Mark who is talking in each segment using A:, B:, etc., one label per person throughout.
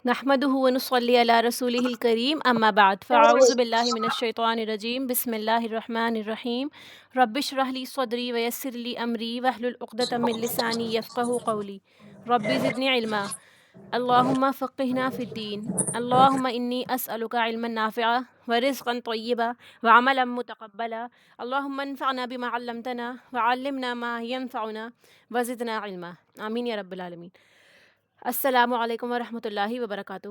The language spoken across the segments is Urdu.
A: نحمده ونصلي على رسوله الكريم اما بعد فاعوذ بالله من الشيطان الرجيم بسم الله الرحمن الرحيم رب اشرح لي صدري ويسر لي امري واحلل عقدة من لساني يفقهوا قولي رب زدني علما اللهم فقهنا في الدين اللهم اني اسالك علما نافعا ورزقا طيبا وعملا متقبلا اللهم انفعنا بما علمتنا وعلمنا ما ينفعنا وزدنا علما آمین یا رب العالمین۔ السلام علیکم ورحمۃ اللہ وبرکاتہ۔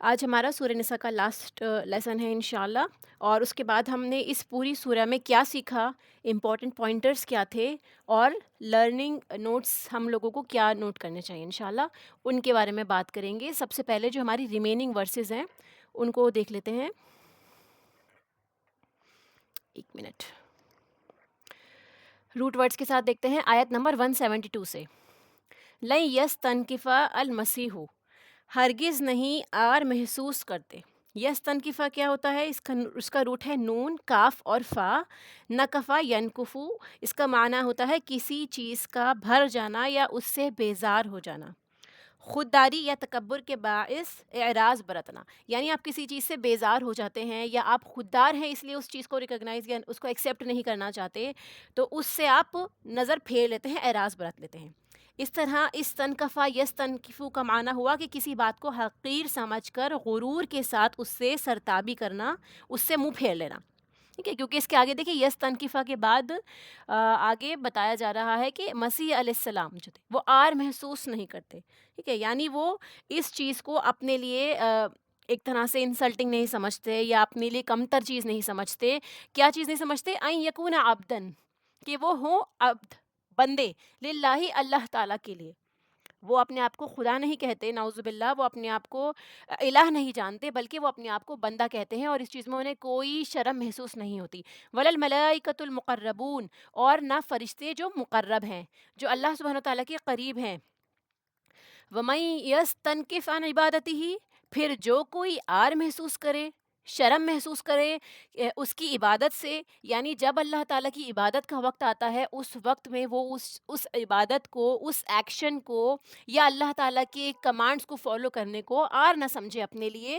A: آج ہمارا سورہ نساء کا لاسٹ لیسن ہے انشاءاللہ، اور اس کے بعد ہم نے اس پوری سورہ میں کیا سیکھا، امپورٹنٹ پوائنٹرز کیا تھے، اور لرننگ نوٹس ہم لوگوں کو کیا نوٹ کرنے چاہیے انشاءاللہ، ان کے بارے میں بات کریں گے۔ سب سے پہلے جو ہماری ریمیننگ ورسز ہیں ان کو دیکھ لیتے ہیں۔ ایک منٹ، روٹ ورڈز کے ساتھ دیکھتے ہیں آیت نمبر 172 سے۔ لَن یستنکف المسیح، ہرگز نہیں آر محسوس کرتے۔ یستنکفا کیا ہوتا ہے؟ اس کا روٹ ہے نون، کاف اور فا۔ نکفا ینکفو، اس کا معنی ہوتا ہے کسی چیز کا بھر جانا یا اس سے بیزار ہو جانا۔ خودداری یا تکبر کے باعث اعراض برتنا، یعنی آپ کسی چیز سے بیزار ہو جاتے ہیں یا آپ خوددار ہیں، اس لیے اس چیز کو ریکگنائز یا اس کو ایکسیپٹ نہیں کرنا چاہتے، تو اس سے آپ نظر پھیر لیتے ہیں، اعراض برت لیتے ہیں۔ اس طرح استنکفا یستنکفو کا معنی ہوا کہ کسی بات کو حقیر سمجھ کر غرور کے ساتھ اس سے سرتابی کرنا، اس سے منہ پھیر لینا۔ ٹھیک ہے، کیونکہ اس کے آگے دیکھیں یستنکفا کے بعد آگے بتایا جا رہا ہے کہ مسیح علیہ السلام جو تھے وہ آر محسوس نہیں کرتے۔ ٹھیک ہے، یعنی وہ اس چیز کو اپنے لیے ایک طرح سے انسلٹنگ نہیں سمجھتے یا اپنے لیے کمتر چیز نہیں سمجھتے۔ کیا چیز نہیں سمجھتے؟ ان یکون عبدن، کہ وہ ہوں عبد، بندے، للہ اللہ تعالیٰ کے لیے۔ وہ اپنے آپ کو خدا نہیں کہتے، نعوذ باللہ، وہ اپنے آپ کو الہ نہیں جانتے، بلکہ وہ اپنے آپ کو بندہ کہتے ہیں، اور اس چیز میں انہیں کوئی شرم محسوس نہیں ہوتی۔ وَلَلْمَلَائِکَةُ الْمُقَرَّبُونَ، اور نہ فرشتے جو مقرب ہیں، جو اللہ سبحانہ وتعالیٰ کے قریب ہیں۔ وَمَن يَسْتَنْكِفْ عَنْ عِبَادَتِهِ، پھر جو کوئی آر محسوس کرے، شرم محسوس کرے اس کی عبادت سے، یعنی جب اللہ تعالیٰ کی عبادت کا وقت آتا ہے اس وقت میں وہ اس عبادت کو، اس ایکشن کو یا اللہ تعالیٰ کے کمانڈس کو فالو کرنے کو آر نہ سمجھے اپنے لیے،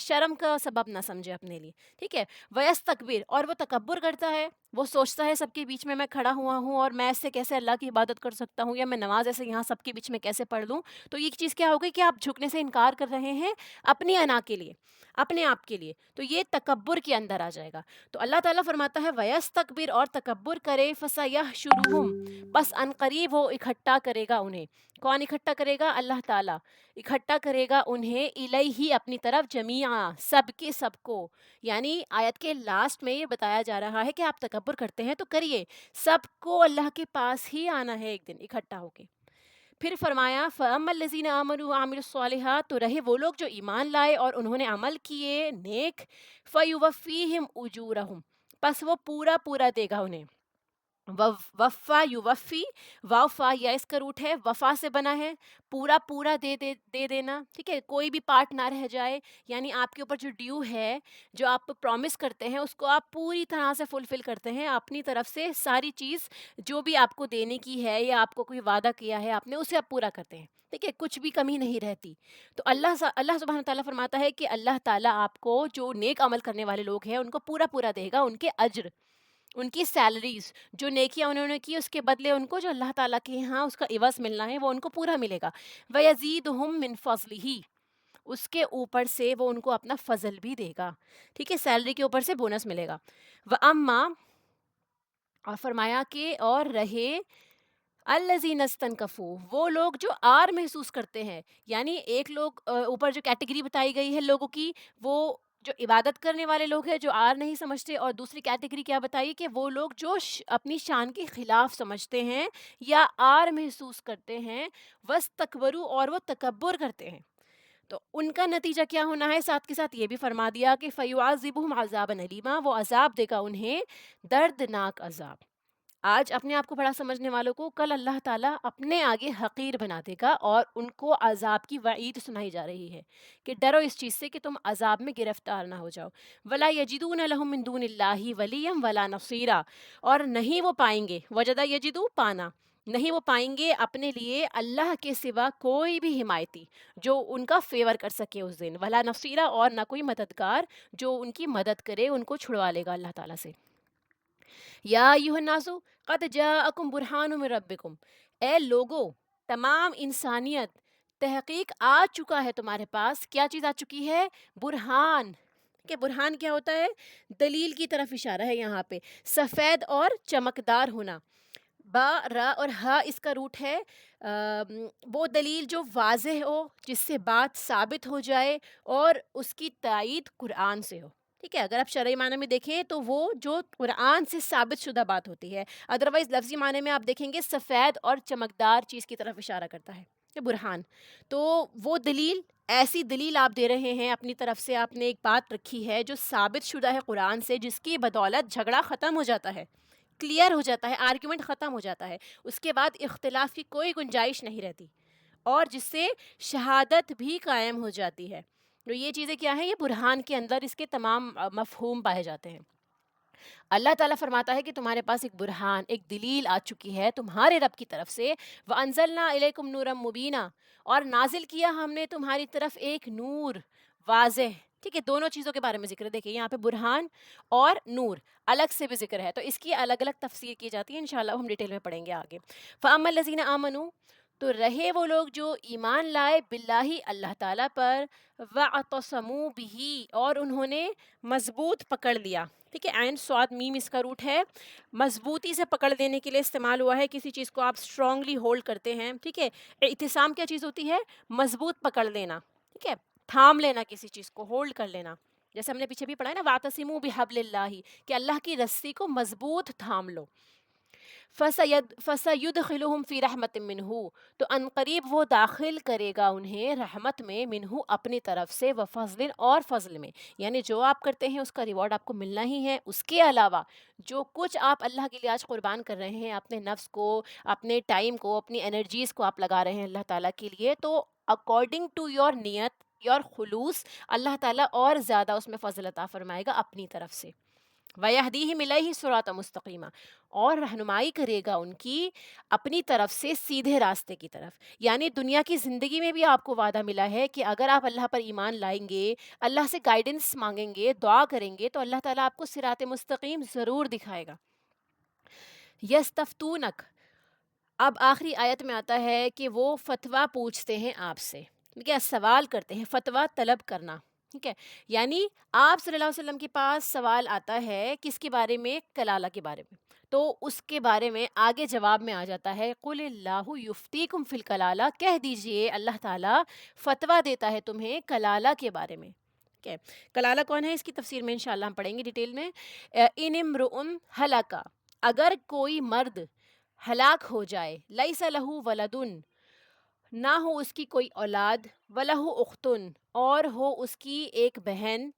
A: شرم کا سبب نہ سمجھے اپنے لیے۔ ٹھیک ہے، وَيَسْتَكْبِرْ، اور وہ تکبر کرتا ہے، وہ سوچتا ہے سب کے بیچ میں کھڑا ہوا ہوں اور میں ایسے کیسے اللہ کی عبادت کر سکتا ہوں، یا میں نماز ایسے یہاں سب کے بیچ میں کیسے پڑھ لوں۔ تو یہ چیز کیا ہوگی کہ آپ جھکنے سے انکار کر رہے ہیں اپنی انا کے لیے، اپنے آپ کے لیے، تو یہ تکبر کے اندر آ جائے گا۔ تو اللہ تعالیٰ فرماتا ہے وَيَسْتَكْبِرْ، اور تکبر کرے، فَسَيَحْشُرُهُمْ، بس ان قریب وہ اکٹھا کرے گا انہیں۔ کون اکٹھا کرے گا؟ اللہ تعالیٰ اکٹھا کرے گا انہیں، الیہ، اپنی طرف، جمیعا، سب کے سب کو۔ یعنی آیت کے لاسٹ میں یہ بتایا جا رہا ہے کہ آپ تکبر کرتے ہیں تو کریے، سب کو اللہ کے پاس ہی آنا ہے ایک دن اکٹھا ہو کے۔ پھر فرمایا فَأَمَّا الَّذِينَ آمَنُوا وَعَمِلُوا الصَّالِحَاتِ، تو رہے وہ لوگ جو ایمان لائے اور انہوں نے عمل کیے نیک، فَيُوَفِّيهِمْ أُجُورَهُمْ، پس وہ پورا پورا دے گا انہیں۔ وفا یوفی، واو فا یا اس کا روٹ ہے، وفا سے بنا ہے، پورا پورا دے دینا۔ ٹھیک ہے، کوئی بھی پارٹ نہ رہ جائے، یعنی آپ کے اوپر جو ڈیو ہے، جو آپ پرومس کرتے ہیں، اس کو آپ پوری طرح سے فلفل کرتے ہیں اپنی طرف سے، ساری چیز جو بھی آپ کو دینے کی ہے یا آپ کو کوئی وعدہ کیا ہے آپ نے، اسے آپ پورا کرتے ہیں۔ ٹھیک ہے، کچھ بھی کمی نہیں رہتی۔ تو اللہ سبحانہ تعالیٰ فرماتا ہے کہ اللہ تعالیٰ آپ کو، جو نیک عمل کرنے والے لوگ ہیں، ان کو پورا پورا دے گا، ان کے اجر، ان کی سیلریز، جو نیکیاں انہوں نے کی اس کے بدلے ان کو جو اللہ تعالیٰ کے یہاں اس کا عوض ملنا ہے وہ ان کو پورا ملے گا۔ وَيَزِيدُهُم مِّن فَضْلِهِ، اس کے اوپر سے وہ ان کو اپنا فضل بھی دے گا۔ ٹھیک ہے، سیلری کے اوپر سے بونس ملے گا۔ وَأَمَّا، اور فرمایا کہ اور رہے الذین استنکفوا، وہ لوگ جو آر محسوس کرتے ہیں، یعنی ایک لوگ اوپر جو کیٹیگری بتائی گئی ہے لوگوں کی، وہ جو عبادت کرنے والے لوگ ہیں جو آر نہیں سمجھتے، اور دوسری کیٹیگری کیا بتائی کہ وہ لوگ جو اپنی شان کے خلاف سمجھتے ہیں یا آر محسوس کرتے ہیں، وَاسْتَكْبَرُوا، اور وہ تکبر کرتے ہیں۔ تو ان کا نتیجہ کیا ہونا ہے؟ ساتھ کے ساتھ یہ بھی فرما دیا کہ فَيُعَذِّبُهُمْ عَذَابًا أَلِيمًا، وہ عذاب دے گا انہیں، دردناک عذاب۔ آج اپنے آپ کو بڑا سمجھنے والوں کو کل اللہ تعالیٰ اپنے آگے حقیر بنا دے گا، اور ان کو عذاب کی وعید سنائی جا رہی ہے کہ ڈرو اس چیز سے کہ تم عذاب میں گرفتار نہ ہو جاؤ۔ وَلَا يَجِدُونَ لَهُم مِّن دُونِ اللَّهِ وَلِيًّا وَلَا نَصِيرًا، اور نہیں وہ پائیں گے، وجدہ یجدو، پانا، نہیں وہ پائیں گے اپنے لیے اللہ کے سوا کوئی بھی حمایتی جو ان کا فیور کر سکے اس دن، ولا نصیرہ، اور نہ کوئی مددگار جو ان کی مدد کرے، ان کو چھڑوا لے گا اللہ تعالیٰ سے۔ یا ایھا الناس قد جاءکم برہان من ربکم، اے لوگو، تمام انسانیت، تحقیق آ چکا ہے تمہارے پاس۔ کیا چیز آ چکی ہے؟ برہان۔ کہ برہان کیا ہوتا ہے؟ دلیل کی طرف اشارہ ہے یہاں پہ، سفید اور چمکدار ہونا۔ با، را اور ہا اس کا روٹ ہے وہ دلیل جو واضح ہو، جس سے بات ثابت ہو جائے اور اس کی تائید قرآن سے ہو۔ ٹھیک ہے، اگر آپ شرعی معنی میں دیکھیں تو وہ جو قرآن سے ثابت شدہ بات ہوتی ہے، ادروائز لفظی معنی میں آپ دیکھیں گے سفید اور چمکدار چیز کی طرف اشارہ کرتا ہے یہ برہان۔ تو وہ دلیل، ایسی دلیل آپ دے رہے ہیں، اپنی طرف سے آپ نے ایک بات رکھی ہے جو ثابت شدہ ہے قرآن سے، جس کی بدولت جھگڑا ختم ہو جاتا ہے، کلیئر ہو جاتا ہے، آرگیومنٹ ختم ہو جاتا ہے، اس کے بعد اختلاف کی کوئی گنجائش نہیں رہتی، اور جس سے شہادت بھی قائم ہو جاتی ہے۔ تو یہ چیزیں کیا ہیں؟ یہ برہان کے اندر اس کے تمام مفہوم پائے جاتے ہیں۔ اللہ تعالیٰ فرماتا ہے کہ تمہارے پاس ایک برہان، ایک دلیل آ چکی ہے تمہارے رب کی طرف سے، وَأَنزَلْنَا إِلَيْكُمْ نُورًا مُبِينًا، اور نازل کیا ہم نے تمہاری طرف ایک نور واضح۔ ٹھیک ہے، دونوں چیزوں کے بارے میں ذکر ہے، دیکھیں یہاں پہ برہان اور نور الگ سے بھی ذکر ہے، تو اس کی الگ الگ تفسیر کی جاتی ہے، انشاءاللہ ہم ڈیٹیل میں پڑھیں گے آگے۔ فَأَمَّا الَّذِينَ آمَنُوا، تو رہے وہ لوگ جو ایمان لائے باللہ اللہ تعالیٰ پر، وَاعْتَصَمُوا بِهِ، اور انہوں نے مضبوط پکڑ لیا۔ ٹھیک ہے، عین صاد میم اس کا روٹ ہے، مضبوطی سے پکڑ دینے کے لیے استعمال ہوا ہے، کسی چیز کو آپ اسٹرانگلی ہولڈ کرتے ہیں۔ ٹھیک ہے، اعتصام کیا چیز ہوتی ہے؟ مضبوط پکڑ لینا، ٹھیک ہے، تھام لینا، کسی چیز کو ہولڈ کر لینا، جیسے ہم نے پیچھے بھی پڑھا ہے نا، وَاعْتَصِمُوا بِحَبْلِ اللَّهِ، کہ اللہ کی رسی کو مضبوط تھام لو۔ فَسَيُدْخِلُهُمْ فِي رَحْمَةٍ مِّنْهُ، تو عنقریب وہ داخل کرے گا انہیں رحمت میں، منہ اپنی طرف سے، وفضل اور فضل میں، یعنی جو آپ کرتے ہیں اس کا ریوارڈ آپ کو ملنا ہی ہے، اس کے علاوہ جو کچھ آپ اللہ کے لیے آج قربان کر رہے ہیں، اپنے نفس کو، اپنے ٹائم کو، اپنی انرجیز کو آپ لگا رہے ہیں اللہ تعالیٰ کے لیے، تو اکارڈنگ ٹو یور نیت، یور خلوص، اللہ تعالیٰ اور زیادہ اس میں فضل عطا فرمائے گا اپنی طرف سے۔ وَيَهْدِيهِمْ إِلَيْهِ صِرَاطًا مُسْتَقِيمًا، اور رہنمائی کرے گا ان کی اپنی طرف سے سیدھے راستے کی طرف، یعنی دنیا کی زندگی میں بھی آپ کو وعدہ ملا ہے کہ اگر آپ اللہ پر ایمان لائیں گے، اللہ سے گائیڈنس مانگیں گے، دعا کریں گے، تو اللہ تعالیٰ آپ کو صراط مستقیم ضرور دکھائے گا۔ یستفتونک، اب آخری آیت میں آتا ہے کہ وہ فتویٰ پوچھتے ہیں آپ سے، ٹھیک ہے، سوال کرتے ہیں، فتویٰ طلب کرنا، ٹھیک ہے، یعنی آپ صلی اللہ علیہ وسلم کے پاس سوال آتا ہے کس کے بارے میں؟ کلالہ کے بارے میں، تو اس کے بارے میں آگے جواب میں آ جاتا ہے قُلِ اللّٰهُ يُفْتِيكُمْ فِي الْكَلَالَةِ، کہہ دیجئے اللہ تعالیٰ فتویٰ دیتا ہے تمہیں کلالہ کے بارے میں۔ ٹھیک ہے، کلالہ کون ہے؟ اس کی تفسیر میں انشاءاللہ ہم پڑھیں گے ڈیٹیل میں۔ ان امرؤ ہلک، اگر کوئی مرد ہلاک ہو جائے، لیس لہ ولدن، نہ ہو اس کی کوئی اولاد، ولہ اختن، اور ہو اس کی ایک بہن،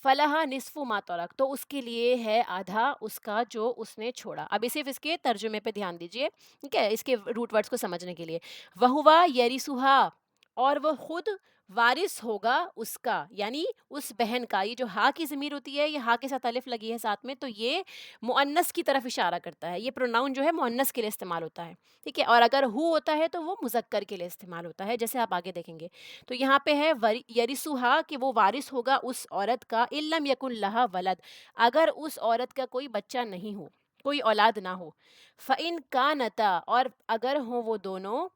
A: فلاح نصف ما ترک، تو اس کے لیے ہے آدھا اس کا جو اس نے چھوڑا۔ اب صرف اس کے ترجمے پہ دھیان دیجئے، ٹھیک ہے، اس کے روٹ ورڈز کو سمجھنے کے لیے، وہوا یریثھا، اور وہ خود وارث ہوگا اس کا، یعنی اس بہن کا، یہ جو ہا کی ضمیر ہوتی ہے، یہ ہا کے ساتھ الف لگی ہے ساتھ میں، تو یہ مؤنث کی طرف اشارہ کرتا ہے، یہ پروناؤن جو ہے مؤنث کے لیے استعمال ہوتا ہے، ٹھیک ہے، اور اگر ہو ہوتا ہے تو وہ مذکر کے لیے استعمال ہوتا ہے، جیسے آپ آگے دیکھیں گے۔ تو یہاں پہ ہے یریثھا، کہ وہ وارث ہوگا اس عورت کا، ان لم یکن لہا ولد، اگر اس عورت کا کوئی بچہ نہیں ہو، کوئی اولاد نہ ہو، فَإِن كَانَتَا، اور اگر ہوں وہ دونوں،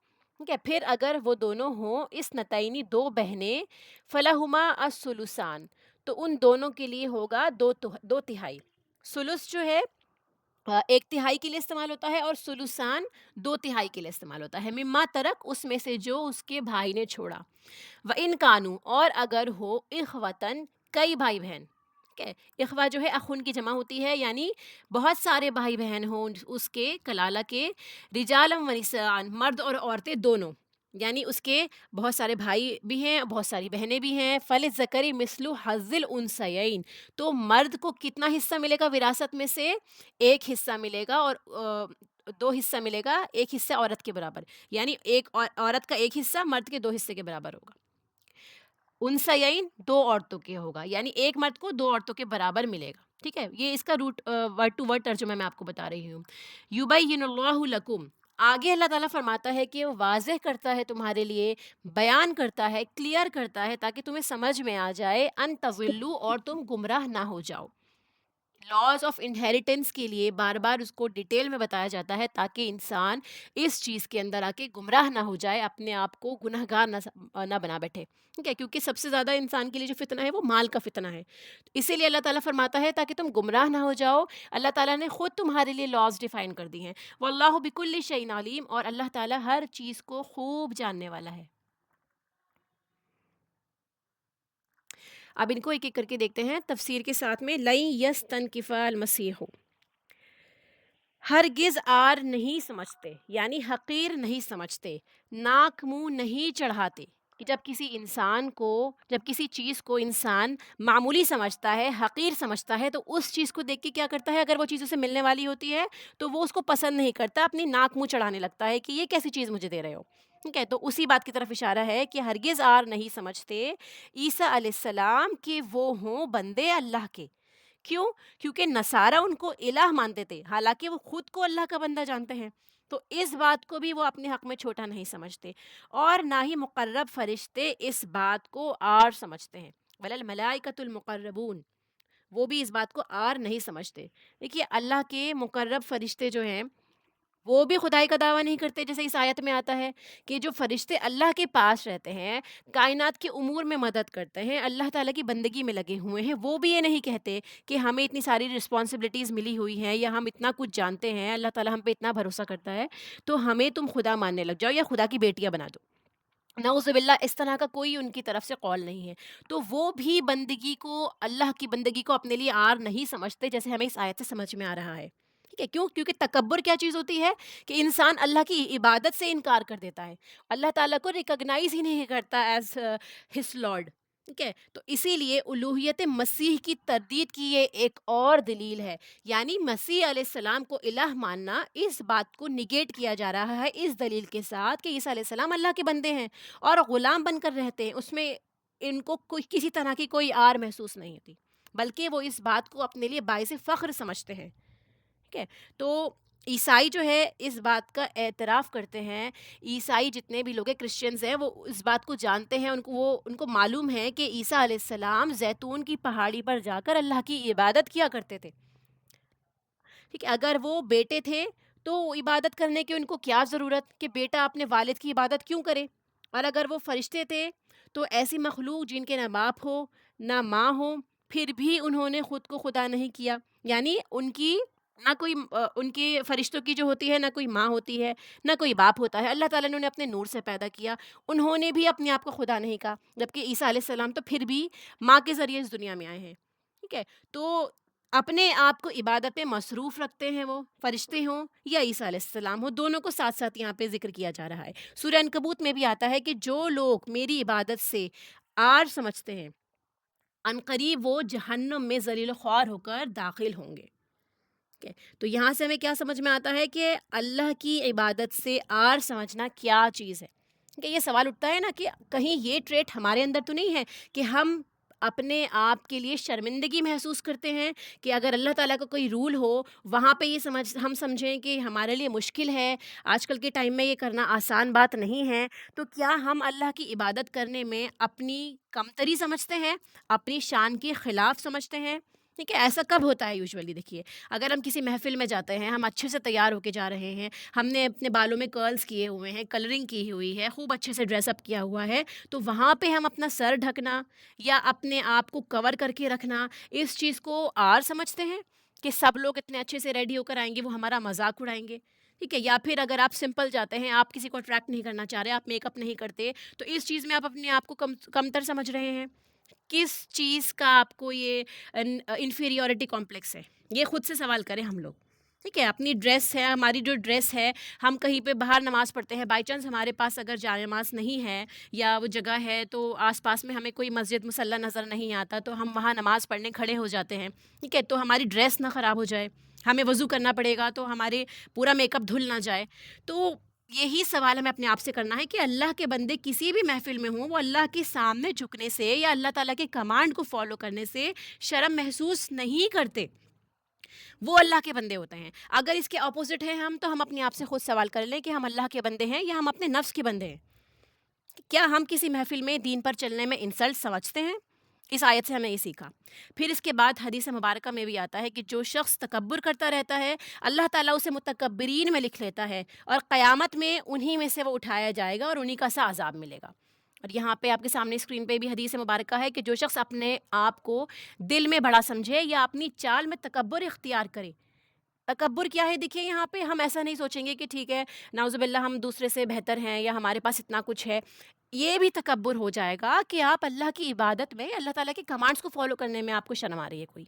A: ٹھیک ہے، پھر اگر وہ دونوں ہوں، اس نتعینی دو بہنیں، فَلَهُمَا الثُّلُثَانِ، تو ان دونوں کے لیے ہوگا دو تہائی۔ ثلث جو ہے ایک تہائی کے لیے استعمال ہوتا ہے، اور ثلثان دو تہائی کے لیے استعمال ہوتا ہے، مما ترک، اس میں سے جو اس کے بھائی نے چھوڑا، وَإِن كَانُوا، اور اگر ہو اخوتن، کئی بھائی بہن، ٹھیک ہے، اخوہ جو ہے اخن کی جمع ہوتی ہے، یعنی بہت سارے بھائی بہن ہوں اس کے کلالہ کے، رجالم و نساء، مرد اور عورتیں دونوں، یعنی اس کے بہت سارے بھائی بھی ہیں، بہت ساری بہنیں بھی ہیں، فَلِلذَّكَرِ مِثْلُ حَظِّ الْأُنثَيَيْنِ، تو مرد کو کتنا حصہ ملے گا وراثت میں سے؟ ایک حصہ ملے گا، اور دو حصہ ملے گا، ایک حصہ عورت کے برابر، یعنی ایک عورت کا ایک حصہ مرد کے دو حصے کے برابر ہوگا۔ انثیین، دو عورتوں کے ہوگا، یعنی ایک مرد کو دو عورتوں کے برابر ملے گا، ٹھیک ہے، یہ اس کا روٹ ورڈ ٹو ورڈ ترجمہ میں آپ کو بتا رہی ہوں۔ یبین اللہ لکم، آگے اللہ تعالیٰ فرماتا ہے کہ وہ واضح کرتا ہے تمہارے لیے، بیان کرتا ہے، کلیئر کرتا ہے تاکہ تمہیں سمجھ میں آ جائے، ان تضلوا، اور تم گمراہ نہ ہو جاؤ۔ لاز آف انہیریٹنس کے لیے بار بار اس کو ڈیٹیل میں بتایا جاتا ہے تاکہ انسان اس چیز کے اندر آ کے گمراہ نہ ہو جائے، اپنے آپ کو گناہ گار نہ بنا بیٹھے، ٹھیک ہے؟ کیونکہ سب سے زیادہ انسان کے لیے جو فتنہ ہے وہ مال کا فتنہ ہے، اسی لیے اللہ تعالیٰ فرماتا ہے تاکہ تم گمراہ نہ ہو جاؤ، اللہ تعالیٰ نے خود تمہارے لیے لاز ڈیفائن کر دی ہیں۔ واللہ بکل شیء علیم، اور اللہ تعالیٰ ہر چیز کو خوب جاننے والا ہے۔ اب ان کو ایک ایک کر کے دیکھتے ہیں تفسیر کے ساتھ میں۔ لَن یستنکف المسیح، ہرگز آر نہیں سمجھتے، یعنی حقیر نہیں سمجھتے، ناک منہ نہیں چڑھاتے، کہ جب کسی چیز کو انسان معمولی سمجھتا ہے، حقیر سمجھتا ہے، تو اس چیز کو دیکھ کے کیا کرتا ہے، اگر وہ چیز اسے ملنے والی ہوتی ہے تو وہ اس کو پسند نہیں کرتا، اپنی ناک منہ چڑھانے لگتا ہے کہ یہ کیسی چیز مجھے دے رہے ہو، ٹھیک ہے؟ تو اسی بات کی طرف اشارہ ہے کہ ہرگز آر نہیں سمجھتے عیسیٰ علیہ السلام کہ وہ ہوں بندے اللہ کے۔ کیوں؟ کیونکہ نصارہ ان کو الہ مانتے تھے، حالانکہ وہ خود کو اللہ کا بندہ جانتے ہیں، تو اس بات کو بھی وہ اپنے حق میں چھوٹا نہیں سمجھتے، اور نہ ہی مقرب فرشتے اس بات کو آر سمجھتے ہیں، ولا الملائکۃ المقربون، وہ بھی اس بات کو آر نہیں سمجھتے۔ دیکھیے اللہ کے مقرب فرشتے جو ہیں وہ بھی خدائی کا دعویٰ نہیں کرتے، جیسے اس آیت میں آتا ہے کہ جو فرشتے اللہ کے پاس رہتے ہیں، کائنات کے امور میں مدد کرتے ہیں، اللہ تعالیٰ کی بندگی میں لگے ہوئے ہیں، وہ بھی یہ نہیں کہتے کہ ہمیں اتنی ساری رسپانسبلٹیز ملی ہوئی ہیں یا ہم اتنا کچھ جانتے ہیں، اللہ تعالیٰ ہم پہ اتنا بھروسہ کرتا ہے تو ہمیں تم خدا ماننے لگ جاؤ یا خدا کی بیٹیاں بنا دو۔ نعوذ باللہ، اس طرح کا کوئی ان کی طرف سے قول نہیں ہے، تو وہ بھی بندگی کو، اللہ کی بندگی کو اپنے لیے آر نہیں سمجھتے، جیسے ہمیں اس آیت سے سمجھ میں آ رہا ہے، ٹھیک ہے؟ کیوں؟ کیونکہ تکبر کیا چیز ہوتی ہے کہ انسان اللہ کی عبادت سے انکار کر دیتا ہے، اللہ تعالیٰ کو ریکگنائز ہی نہیں کرتا ایز ہز لارڈ، ٹھیک ہے؟ تو اسی لیے الوہیت مسیح کی تردید کی یہ ایک اور دلیل ہے، یعنی مسیح علیہ السلام کو الہ ماننا، اس بات کو نگیٹ کیا جا رہا ہے اس دلیل کے ساتھ کہ عیسیٰ علیہ السلام اللہ کے بندے ہیں اور غلام بن کر رہتے ہیں، اس میں ان کو کوئی کسی طرح کی کوئی آر محسوس نہیں ہوتی، بلکہ وہ اس بات کو اپنے لیے باعث فخر سمجھتے ہیں، ٹھیک ہے؟ تو عیسائی جو ہے اس بات کا اعتراف کرتے ہیں، عیسائی جتنے بھی لوگ ہیں، کرسچنز ہیں، وہ اس بات کو جانتے ہیں، ان کو معلوم ہے کہ عیسیٰ علیہ السلام زیتون کی پہاڑی پر جا کر اللہ کی عبادت کیا کرتے تھے، ٹھیک ہے؟ اگر وہ بیٹے تھے تو عبادت کرنے کی ان کو کیا ضرورت کہ بیٹا اپنے والد کی عبادت کیوں کرے، اور اگر وہ فرشتے تھے تو ایسی مخلوق جن کے نہ باپ ہو نہ ماں ہو، پھر بھی انہوں نے خود کو خدا نہیں کیا، یعنی ان کی نہ کوئی ان کی فرشتوں کی جو ہوتی ہے نہ کوئی ماں ہوتی ہے نہ کوئی باپ ہوتا ہے، اللہ تعالیٰ نے انہیں اپنے نور سے پیدا کیا، انہوں نے بھی اپنے آپ کو خدا نہیں کہا، جبکہ عیسیٰ علیہ السلام تو پھر بھی ماں کے ذریعے اس دنیا میں آئے ہیں، ٹھیک ہے؟ تو اپنے آپ کو عبادت میں مصروف رکھتے ہیں، وہ فرشتے ہوں یا عیسیٰ علیہ السلام ہو، دونوں کو ساتھ ساتھ یہاں پہ ذکر کیا جا رہا ہے۔ سورہ عنکبوت میں بھی آتا ہے کہ جو لوگ میری عبادت سے آر سمجھتے ہیں، عنقریب وہ جہنم میں ذلیل و خوار ہو کر داخل ہوں گے، ٹھیک ہے؟ تو یہاں سے ہمیں کیا سمجھ میں آتا ہے کہ اللہ کی عبادت سے آر سمجھنا کیا چیز ہے، کہ یہ سوال اٹھتا ہے نا کہ کہیں یہ ٹریٹ ہمارے اندر تو نہیں ہے کہ ہم اپنے آپ کے لیے شرمندگی محسوس کرتے ہیں کہ اگر اللہ تعالیٰ کا کوئی رول ہو وہاں پہ ہم سمجھیں کہ ہمارے لیے مشکل ہے، آج کل کے ٹائم میں یہ کرنا آسان بات نہیں ہے، تو کیا ہم اللہ کی عبادت کرنے میں اپنی کمتری سمجھتے ہیں، اپنی شان کے خلاف سمجھتے ہیں؟ ٹھیک ہے؟ ایسا کب ہوتا ہے یوزولی؟ دیکھیے، اگر ہم کسی محفل میں جاتے ہیں، ہم اچھے سے تیار ہو کے جا رہے ہیں، ہم نے اپنے بالوں میں کرلز کیے ہوئے ہیں، کلرنگ کی ہوئی ہے، خوب اچھے سے ڈریس اپ کیا ہوا ہے، تو وہاں پہ ہم اپنا سر ڈھکنا یا اپنے آپ کو کور کر کے رکھنا، اس چیز کو آر سمجھتے ہیں کہ سب لوگ اتنے اچھے سے ریڈی ہو کر آئیں گے، وہ ہمارا مذاق اڑائیں گے، ٹھیک ہے؟ یا پھر اگر آپ سمپل جاتے ہیں، آپ کسی کو اٹریکٹ نہیں کرنا چاہ رہے، آپ میک اپ نہیں کرتے، تو اس چیز میں آپ اپنے آپ کو کمتر سمجھ رہے ہیں؟ کس چیز کا آپ کو یہ انفیریورٹی کمپلیکس ہے؟ یہ خود سے سوال کریں ہم لوگ، ٹھیک ہے؟ اپنی ڈریس ہے، ہماری جو ڈریس ہے، ہم کہیں پہ باہر نماز پڑھتے ہیں، بائی چانس ہمارے پاس اگر جائے نماز نہیں ہے یا وہ جگہ ہے تو آس پاس میں ہمیں کوئی مسجد مصلی نظر نہیں آتا، تو ہم وہاں نماز پڑھنے کھڑے ہو جاتے ہیں، ٹھیک ہے؟ تو ہماری ڈریس نہ خراب ہو جائے، ہمیں وضو کرنا پڑے گا تو ہمارے پورا میک اپ دھل نہ جائے، تو یہی سوال ہمیں اپنے آپ سے کرنا ہے کہ اللہ کے بندے کسی بھی محفل میں ہوں، وہ اللہ کے سامنے جھکنے سے یا اللہ تعالیٰ کے کمانڈ کو فالو کرنے سے شرم محسوس نہیں کرتے، وہ اللہ کے بندے ہوتے ہیں. اگر اس کے اپوزٹ ہیں ہم، تو ہم اپنے آپ سے خود سوال کر لیں کہ ہم اللہ کے بندے ہیں یا ہم اپنے نفس کے بندے ہیں. کیا ہم کسی محفل میں دین پر چلنے میں انسلٹ سمجھتے ہیں؟ اس آیت سے ہمیں یہ سیکھا. پھر اس کے بعد حدیث مبارکہ میں بھی آتا ہے کہ جو شخص تکبر کرتا رہتا ہے اللہ تعالیٰ اسے متکبرین میں لکھ لیتا ہے، اور قیامت میں انہی میں سے وہ اٹھایا جائے گا اور انہی کا سا عذاب ملے گا. اور یہاں پہ آپ کے سامنے اسکرین پہ بھی حدیث مبارکہ ہے کہ جو شخص اپنے آپ کو دل میں بڑا سمجھے یا اپنی چال میں تکبر اختیار کرے. تکبر کیا ہے؟ دیکھیے یہاں پہ ہم ایسا نہیں سوچیں گے کہ ٹھیک ہے نعوذ باللہ ہم دوسرے سے بہتر ہیں یا ہمارے پاس اتنا کچھ ہے. یہ بھی تکبر ہو جائے گا کہ آپ اللہ کی عبادت میں اللہ تعالیٰ کے کمانڈس کو فالو کرنے میں آپ کو شرم آ رہی ہے کوئی.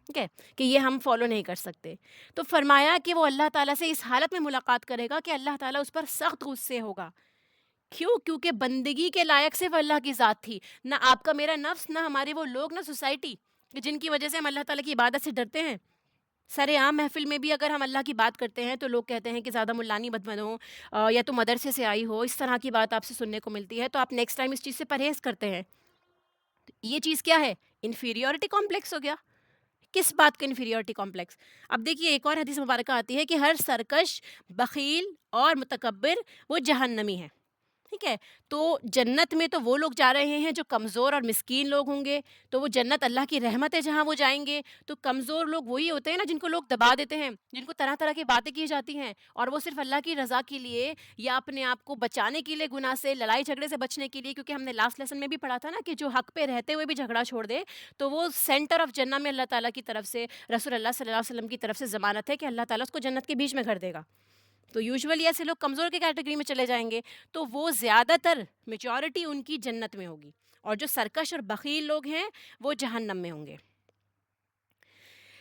A: ٹھیک ہے کہ یہ ہم فالو نہیں کر سکتے. تو فرمایا کہ وہ اللہ تعالیٰ سے اس حالت میں ملاقات کرے گا کہ اللہ تعالیٰ اس پر سخت غصے ہوگا. کیوں؟ کیونکہ بندگی کے لائق صرف اللہ کی ذات تھی، نہ آپ کا میرا نفس، نہ ہمارے وہ لوگ، نہ سوسائٹی جن کی وجہ سے ہم اللہ تعالیٰ کی عبادت سے ڈرتے ہیں. سر عام محفل میں بھی اگر ہم اللہ کی بات کرتے ہیں تو لوگ کہتے ہیں کہ زیادہ ملانی مت بنو، یا تو مدرسے سے آئی ہو، اس طرح کی بات آپ سے سننے کو ملتی ہے، تو آپ نیکسٹ ٹائم اس چیز سے پرہیز کرتے ہیں. یہ چیز کیا ہے؟ انفیریورٹی کمپلیکس ہو گیا. کس بات کا انفیریورٹی کمپلیکس؟ اب دیکھیے ایک اور حدیث مبارکہ آتی ہے کہ ہر سرکش، بخیل اور متکبر وہ جہنمی ہے. ٹھیک ہے، تو جنت میں تو وہ لوگ جا رہے ہیں جو کمزور اور مسکین لوگ ہوں گے، تو وہ جنت اللہ کی رحمت ہے جہاں وہ جائیں گے. تو کمزور لوگ وہی ہوتے ہیں نا جن کو لوگ دبا دیتے ہیں، جن کو طرح طرح کی باتیں کی جاتی ہیں، اور وہ صرف اللہ کی رضا کے لیے یا اپنے آپ کو بچانے کے لیے، گناہ سے، لڑائی جھگڑے سے بچنے کے لیے، کیونکہ ہم نے لاسٹ لیسن میں بھی پڑھا تھا نا کہ جو حق پہ رہتے ہوئے بھی جھگڑا چھوڑ دے تو وہ سینٹر آف جنہ میں اللہ تعالیٰ کی طرف سے، رسول اللہ صلی اللہ علیہ وسلم کی طرف سے ضمانت ہے کہ اللہ تعالیٰ اس کو جنت کے بیچ میں گھر دے گا. تو یوزولی ایسے لوگ کمزور کے کیٹیگری میں چلے جائیں گے، تو وہ زیادہ تر میجورٹی ان کی جنت میں ہوگی، اور جو سرکش اور بخیل لوگ ہیں وہ جہنم میں ہوں گے.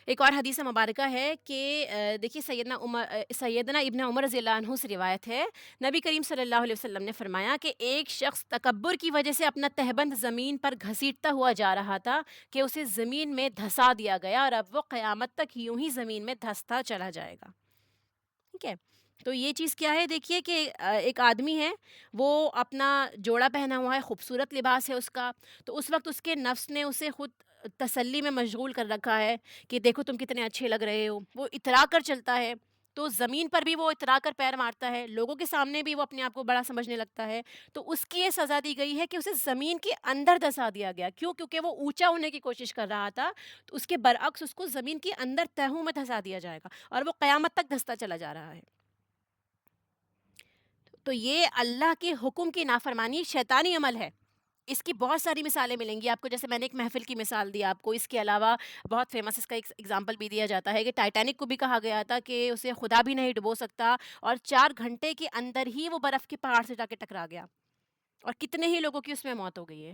A: ایک اور حدیث مبارکہ ہے کہ دیکھیے سیدنا ابن عمر رضی اللہ عنہ سے روایت ہے، نبی کریم صلی اللہ علیہ وسلم نے فرمایا کہ ایک شخص تکبر کی وجہ سے اپنا تہبند زمین پر گھسیٹتا ہوا جا رہا تھا کہ اسے زمین میں دھسا دیا گیا، اور اب وہ قیامت تک یوں ہی زمین میں دھستا چلا جائے گا. ٹھیک ہے، تو یہ چیز کیا ہے؟ دیکھیے کہ ایک آدمی ہے، وہ اپنا جوڑا پہنا ہوا ہے، خوبصورت لباس ہے اس کا، تو اس وقت اس کے نفس نے اسے خود تسلی میں مشغول کر رکھا ہے کہ دیکھو تم کتنے اچھے لگ رہے ہو. وہ اترا کر چلتا ہے، تو زمین پر بھی وہ اترا کر پیر مارتا ہے، لوگوں کے سامنے بھی وہ اپنے آپ کو بڑا سمجھنے لگتا ہے. تو اس کی یہ سزا دی گئی ہے کہ اسے زمین کے اندر دھسا دیا گیا. کیوں؟ کیونکہ وہ اونچا ہونے کی کوشش کر رہا تھا، تو اس کے برعکس اس کو زمین کے اندر تہوں میں دھسا دیا جائے گا، اور وہ قیامت تک دھستا چلا جا رہا ہے. تو یہ اللہ کے حکم کی نافرمانی شیطانی عمل ہے. اس کی بہت ساری مثالیں ملیں گی آپ کو، جیسے میں نے ایک محفل کی مثال دی آپ کو. اس کے علاوہ بہت فیمس اس کا ایک ایگزامپل بھی دیا جاتا ہے کہ ٹائٹینک کو بھی کہا گیا تھا کہ اسے خدا بھی نہیں ڈبو سکتا، اور 4 گھنٹے کے اندر ہی وہ برف کے پہاڑ سے جا کے ٹکرا گیا، اور کتنے ہی لوگوں کی اس میں موت ہو گئی ہے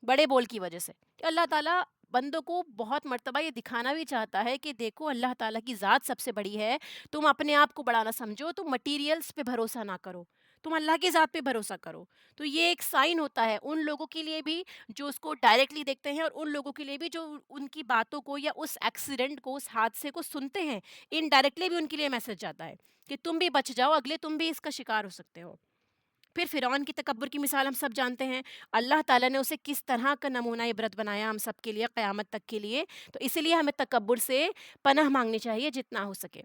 A: بڑے بول کی وجہ سے. کہ اللہ تعالیٰ بندوں کو بہت مرتبہ یہ دکھانا بھی چاہتا ہے کہ دیکھو اللہ تعالیٰ کی ذات سب سے بڑی ہے، تم اپنے آپ کو بڑا نہ سمجھو، تم مٹیریلز پہ بھروسہ نہ کرو، تم اللہ کی ذات پہ بھروسہ کرو. تو یہ ایک سائن ہوتا ہے ان لوگوں کے لیے بھی جو اس کو ڈائریکٹلی دیکھتے ہیں، اور ان لوگوں کے لیے بھی جو ان کی باتوں کو یا اس ایکسیڈنٹ کو، اس حادثے کو سنتے ہیں. انڈائریکٹلی بھی ان کے لیے میسج جاتا ہے کہ تم بھی بچ جاؤ، اگلے تم بھی اس کا شکار ہو سکتے ہو. پھر فرعون کی تکبر کی مثال ہم سب جانتے ہیں، اللہ تعالیٰ نے اسے کس طرح کا نمونہ عبرت بنایا ہم سب کے لیے قیامت تک کے لیے. تو اسی لیے ہمیں تکبر سے پناہ مانگنی چاہیے جتنا ہو سکے.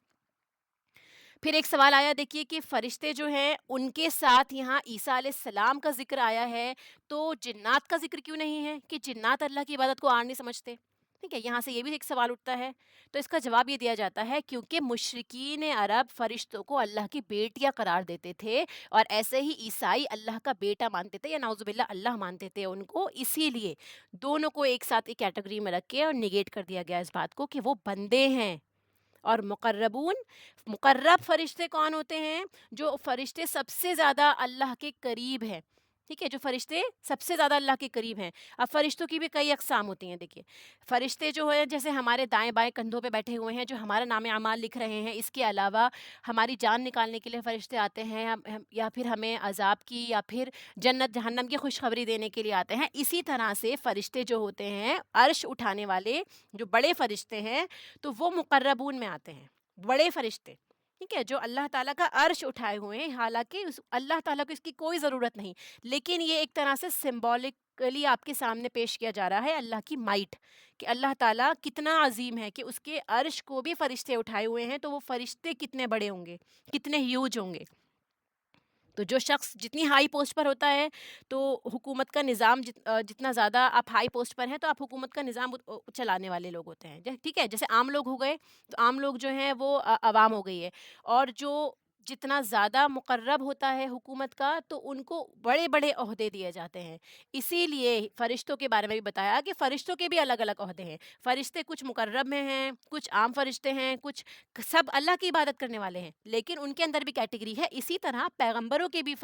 A: پھر ایک سوال آیا دیکھیے کہ فرشتے جو ہیں ان کے ساتھ یہاں عیسیٰ علیہ السلام کا ذکر آیا ہے، تو جنات کا ذکر کیوں نہیں ہے؟ کہ جنات اللہ کی عبادت کو آڑ نہیں سمجھتے. ٹھیک ہے، یہاں سے یہ بھی ایک سوال اٹھتا ہے. تو اس کا جواب یہ دیا جاتا ہے کیونکہ مشرکین عرب فرشتوں کو اللہ کی بیٹیاں قرار دیتے تھے، اور ایسے ہی عیسائی اللہ کا بیٹا مانتے تھے، یا نعوذ باللہ اللہ مانتے تھے ان کو. اسی لیے دونوں کو ایک ساتھ ایک کیٹیگری میں رکھ کے اور نگیٹ کر دیا گیا اس بات کو کہ وہ بندے ہیں. اور مقرب فرشتے کون ہوتے ہیں؟ جو فرشتے سب سے زیادہ اللہ کے قریب ہیں. ٹھیک ہے، جو فرشتے سب سے زیادہ اللہ کے قریب ہیں. اب فرشتوں کی بھی کئی اقسام ہوتی ہیں. دیکھیے فرشتے جو ہیں جیسے ہمارے دائیں بائیں کندھوں پہ بیٹھے ہوئے ہیں، جو ہمارا نام اعمال لکھ رہے ہیں. اس کے علاوہ ہماری جان نکالنے کے لیے فرشتے آتے ہیں، یا پھر ہمیں عذاب کی یا پھر جنت جہنم کی خوشخبری دینے کے لیے آتے ہیں. اسی طرح سے فرشتے جو ہوتے ہیں عرش اٹھانے والے، جو بڑے فرشتے ہیں، تو وہ مقربون میں آتے ہیں، بڑے فرشتے. ٹھیک ہے، جو اللہ تعالیٰ کا عرش اٹھائے ہوئے ہیں، حالانکہ اللہ تعالیٰ کو اس کی کوئی ضرورت نہیں، لیکن یہ ایک طرح سے سمبولک پریکٹیکلی آپ کے سامنے پیش کیا جا رہا ہے اللہ کی مائٹ، کہ اللہ تعالیٰ کتنا عظیم ہے، کہ اس کے عرش کو بھی فرشتے اٹھائے ہوئے ہیں، تو وہ فرشتے کتنے بڑے ہوں گے، کتنے ہیوج ہوں گے۔ تو جو شخص جتنی ہائی پوسٹ پر ہوتا ہے، تو حکومت کا نظام جتنا زیادہ آپ ہائی پوسٹ پر ہیں، تو آپ حکومت کا نظام چلانے والے لوگ ہوتے ہیں، ٹھیک ہے؟ جیسے عام لوگ ہو گئے، تو عام لوگ جو ہیں وہ عوام ہو گئی ہے، اور جو جتنا زیادہ مقرب ہوتا ہے حکومت کا، تو ان کو بڑے بڑے عہدے دیے جاتے ہیں۔ اسی لیے فرشتوں کے بارے میں بھی بتایا کہ فرشتوں کے بھی الگ الگ عہدے ہیں۔ فرشتے کچھ مقرب میں ہیں، کچھ عام فرشتے ہیں، کچھ سب اللہ کی عبادت کرنے والے ہیں، لیکن ان کے اندر بھی کیٹیگری ہے۔ اسی طرح پیغمبروں کے بھی